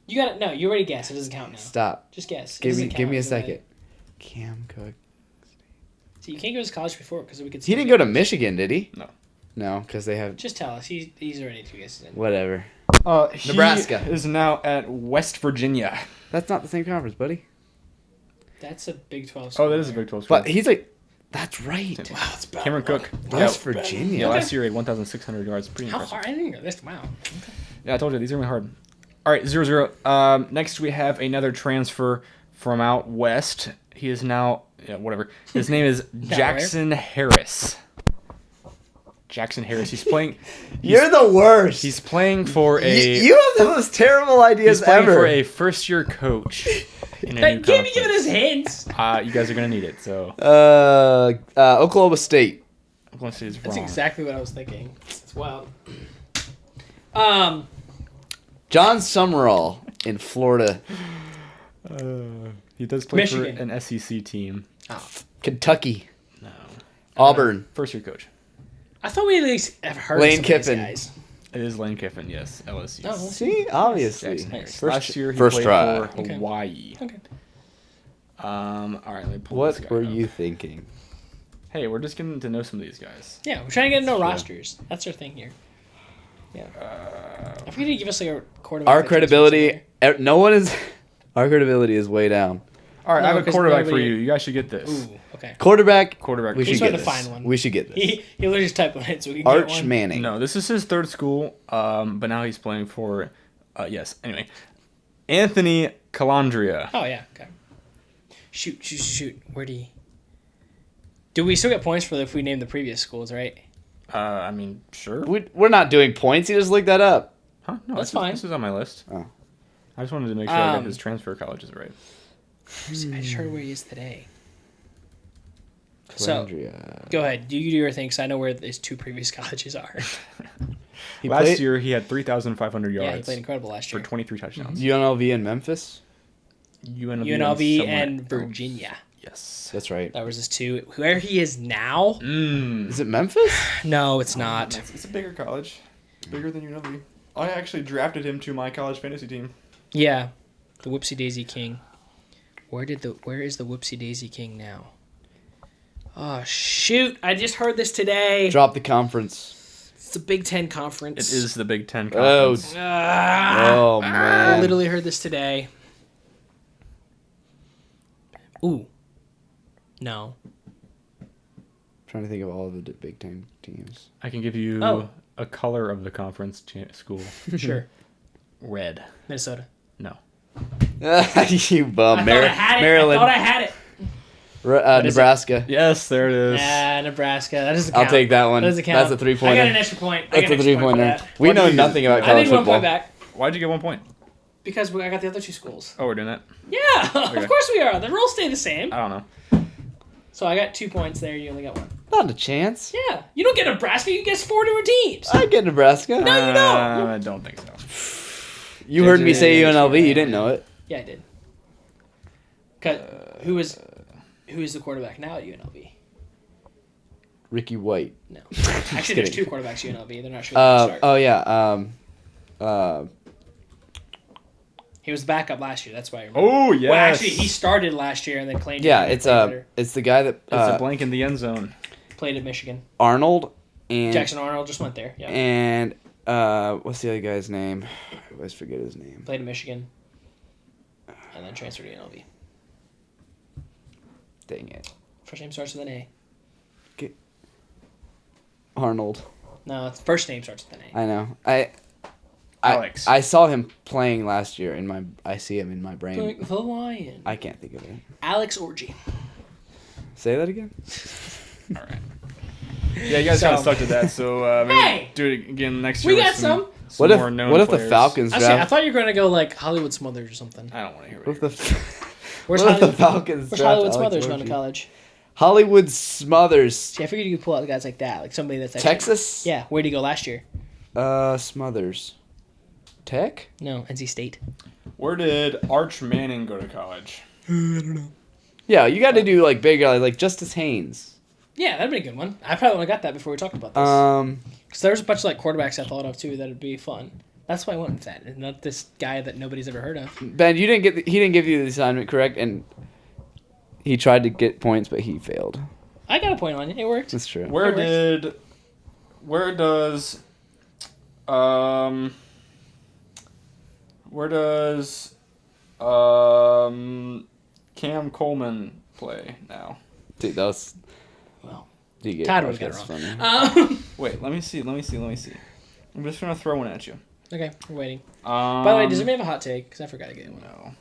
You got it. No, you already guessed. It doesn't count now. stop. Just guess. It Give doesn't me count a either way. second. Cam Cook. See, you can't go to college before because we could. He didn't go to Michigan, did he? No. No, because they have Just tell us. He's already 2 guesses in. whatever. Nebraska Nebraska. is now at West Virginia. That's not the same conference, buddy. That's a Big 12 Oh, school. that is a Big 12 school. But he's like, that's right. Wow, it's bad. Cameron Cook. West Yeah, Virginia. yeah, last year he had 1,600 yards. Pretty How impressive. hard? I didn't know this. Wow. Yeah, I told you these are really hard. All right, 0-0. Next we have another transfer from out west. He is now whatever. His name is Jackson Harris. Jackson Harris. He's playing. You're the worst. He's playing for a. You have the most terrible ideas He's playing ever. for a first-year coach in a new Can't be giving us conference. hints. You guys are gonna need it. So Oklahoma State. Oklahoma State is wrong. That's exactly what I was thinking. It's wild. John Summerall in Florida. He does play Michigan. for an SEC team. Kentucky. No. Auburn. First-year coach. I thought we at least have heard Lane of some of Kiffin. these guys. It is Lane Kiffin. Yes, LSU. Oh, See, obviously. Jackson Harris. First- Last year he first played try. for Okay. Hawaii. Okay. All right, let me pull this What guy were up. you thinking? Hey, we're just getting to know some of these guys. Yeah, we're trying to get to know Sure. rosters. That's our thing here. Yeah. I forget to give us like a quarterback. Our that credibility, transfers no one is. Our credibility is way down. All right, No, I have a 'cause quarterback for nobody- you. You guys should get this. in there. Ooh, okay. Quarterback. Quarterback. We for should you. get to this. find one. We should get this. He literally just typed one in so we can Arch get one. Manning. No, this is his third school, but now he's playing for, yes, anyway. Anthony Calandria. Oh yeah. Okay. Shoot. Where do he? Do we still get points for if we name the previous schools, right? I mean, sure. We're not doing points. You just looked that up. Huh? No, That's this fine. This is on my list. Oh. I just wanted to make sure I got his transfer colleges right. I just heard where he is today. So Calandria. go ahead. You do your thing, 'cause I know where his two previous colleges are. He Last played year, he had 3,500 Yeah, he yards played incredible last for year. 23 touchdowns. UNLV in Memphis. UNLV somewhere and else. Virginia. Yes. That's right. That was his two. Where he is now? Is it Memphis? No, it's not. It's a bigger college. It's bigger than UNLV. I actually drafted him to my college fantasy team. Yeah, the Whoopsie Daisy King. Where is the Whoopsie Daisy King now? Oh shoot! I just heard this today. Drop the conference. It's the Big Ten conference. It is the Big Ten Oh, conference. oh I man. literally heard this today. Ooh. No. Trying to think of all of the Big Ten teams. I can give you Oh. a color of the conference school. Sure. Red. Minnesota. No. You bum. I thought I had it. Maryland. I thought I had it. is it? Nebraska. Yes, there it is. Yeah, Nebraska. That doesn't I'll count. take that one. That doesn't count. That's a three-pointer. I got an extra point. That's a 3-pointer. We What know do you- nothing about I college need 1 football. point back Why'd you get 1 point? because I got the other two schools. Oh, we're doing that? Yeah, Okay. of course we are. The rules stay the same. I don't know. So I got 2 points there. You only got 1. Not a chance. Yeah, you don't get Nebraska. You get 4 different teams. I get Nebraska. No, you don't. I don't think so. You heard me say UNLV. You didn't know it. Yeah, I did. Who is the quarterback now at UNLV? Ricky White. No, actually, there's kidding. 2 quarterbacks at UNLV. They're not sure who to start. Oh yeah. He was the backup last year. That's why I remember. Oh, yes. Well, actually, he started last year and then claimed. Yeah, he it's played better. it's the guy that It's a blank in the end zone. Played at Michigan. Arnold and Jackson Arnold just went there. Yeah, and what's the other guy's name? I always forget his name. played at Michigan, and then transferred to UNLV. Dang it. First name starts with an A. Arnold. No, it's first name starts with an A. I know. Alex. I saw him playing last year in my. I see him in my brain. Like the Lion. I can't think of it. Alex Orgy. Say that again. All right. Yeah, you guys So- kind of stuck to that, so maybe Hey! do it again next year. We with got some. What more if known what if players. the Falcons Actually, I draft? thought you were going to go like Hollywood Smothers or something. I don't want to hear What it. if the Where's what if the Hollywood, Falcons where's draft Hollywood Alex Smothers going to Orgy? college? Hollywood Smothers. See, I figured you could pull out guys like that, like somebody that's actually, Texas. Yeah, where did he go last year? Smothers. Tech. No, NC State. Where did Arch Manning go to college? Yeah, you got to do like big like Justice Haynes. Yeah, that'd be a good one. I probably would have got that before we talked about this. Because there was a bunch of like quarterbacks I thought of too that'd be fun. That's why I went with that, and not this guy that nobody's ever heard of. Ben, he didn't give you the assignment correct, and he tried to get points, but he failed. I got a point on it. It worked. That's true. Where It does Cam Coleman play now? Dude, that was. Well, You get Todd it. was got it That's wrong. funny. Wait, let me see. I'm just gonna throw one at you. Okay, we're waiting. By the way, does anybody have a hot take? Because I forgot to get one. No.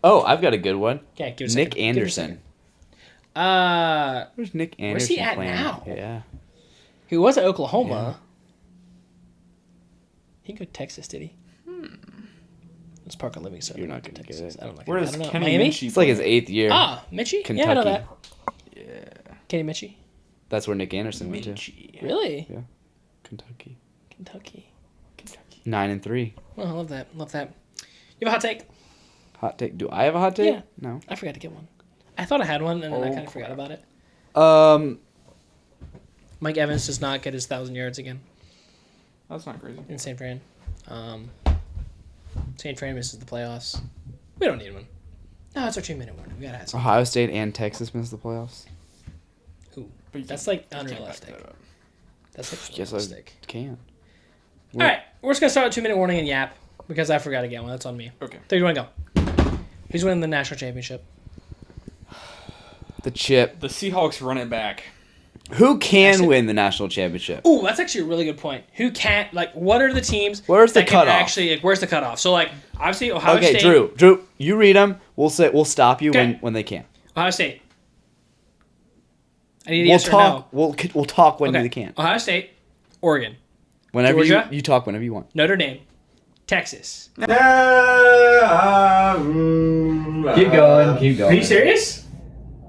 Oh, I've got a good one. Yeah, give it a Nick second. Give it a second. Anderson. Where's Nick Anderson Where's he at playing? now? Yeah. He was at Oklahoma. He didn't go to Texas, did he? Let's Parker Livingston. You're not going to get it. I don't like Where it. does I don't know. Kenny Miami? Minchie It's like his play? 8th year. Ah, Mitchie? Yeah, I know that. Yeah. Kenny Mitchie? That's where Nick Anderson went to. Minchie. Really? Yeah. Kentucky. Kentucky. 9-3. Well, I love that. Love that. You have a hot take? Hot take. Do I have a hot take? Yeah. No. I forgot to get one. I thought I had one, and then I kind of forgot about it. Mike Evans does not get his 1,000 yards again That's not crazy. in St. Fran. St. Fran misses the playoffs. We don't need one. No, it's our 2-minute warning. We gotta have some. Ohio State and Texas missed the playoffs. Ooh, But you that's can't- like you can't back unrealistic. that up. That's like Yes, I unrealistic. can. All right, we're just gonna start with 2-minute warning and yap because I forgot to get one. That's on me. Okay. 3, 2, 1, go. Who's winning the national championship? The chip. The Seahawks run it back. Who can Actually- win the national championship? Ooh, that's actually a really good point. Who can't, like, what are the teams? Where's the that can cutoff? Actually, like, where's the cutoff? So, like, obviously, Ohio Okay, State. Drew, you read them. We'll stop you Okay. when they can. Ohio State. I need a We'll yes talk. or no. We'll talk when Okay. they can. Ohio State, Oregon, Whenever Georgia? you talk whenever you want. Notre Dame, Texas. Keep going. Keep going. Are you serious?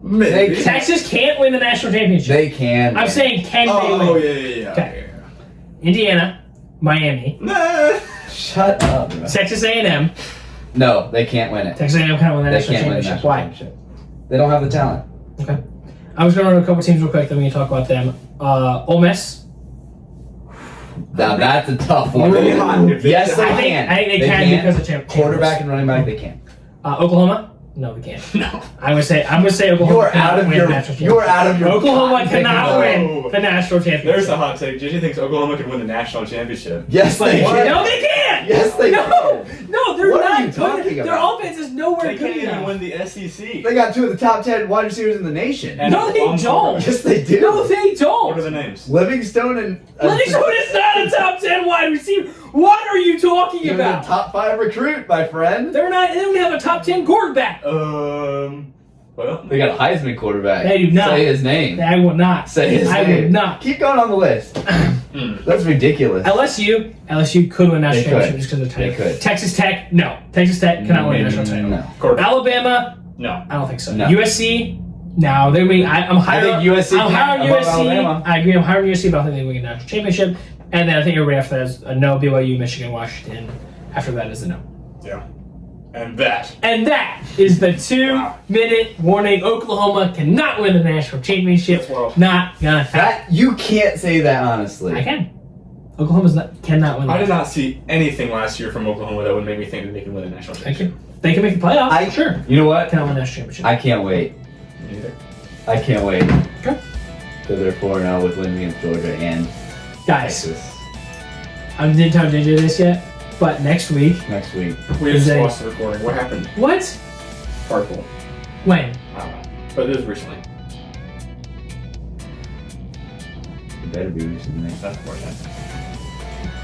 Maybe. Texas can't win the national championship. They can. I'm saying can Oh, they win? yeah. Okay. Indiana, Miami, Shut up. Bro. Texas A&M. No, they can't win it. Texas A&M can't win the They national can't win the championship. national Why? championship. They don't have the talent. Okay. I was going to run a couple teams real quick, then we can talk about them. Ole Miss. Now that's a tough one. Really hot. Yes, they I think can. they can because of champions. Quarterback and running back, they can. Oklahoma? No, we can't. No. I'm gonna say Oklahoma. You are cannot out of win your. the national You are out of your. Oklahoma cotton cannot picking No. win the national championship. There's a hot take. JJ thinks Oklahoma could win the national championship. Yes, they No, can. they can't. Yes, they No, can. no, they're What are not you good. talking Their about? offense is nowhere They good can't even enough. win the SEC. They got 2 of the top 10 wide receivers in the nation. And No, they one don't. quarterback. Yes, they do. No, they What are don't. the names? Livingstone and. Livingstone is not a top 10 wide receiver. What are you talking You're about? the top 5 recruit, my friend. They're not. They don't have a top 10 quarterback. Well, They got a Heisman quarterback. They do not. Say his name. I will not. Say his I name. will not. Keep going on the list. That's ridiculous. LSU could win national They championship could. just because they're They tight. could. Texas Tech, no. Texas Tech cannot win a national title. No. quarterback. Alabama, No. I don't think so. No. USC, no. I'm higher. I think USC I'm higher on above USC. Alabama. I agree. I'm higher on USC, but I don't think they win a national championship. And then I think everybody after that is a no. BYU, Michigan, Washington. After that is a no. Yeah. And that. And that is the 2-minute warning. Oklahoma cannot win the national championship. That's wild. Not gonna happen. That you can't say that honestly. I can. Oklahoma's cannot win. I did not see anything last year from Oklahoma that would make me think that they can win a national They championship. can. They can make the playoffs. Sure. You know what? Cannot win the national championship. I can't wait. Me neither. I can't wait. Okay. So they're 4-0 with wins against Georgia and Guys, Texas I didn't tell JJ this yet, but next week. next week. We Is just they- lost the recording. What happened? What? Purple. When? I don't know. But it was recently. It better be recently. That's important.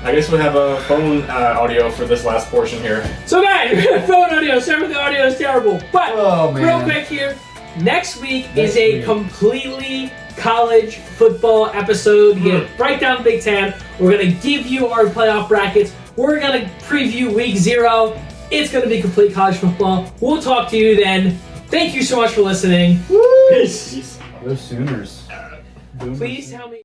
I guess we have a phone audio for this last portion here. So guys, we got phone audio. Sorry if the audio is terrible. But Oh, man. real quick here, next week is Next a week. completely college football episode. We're gonna break down the Big Ten. We're gonna give you our playoff brackets. We're gonna preview week 0. It's gonna be complete college football. We'll talk to you then. Thank you so much for listening. Peace. Those Sooners. Please tell me.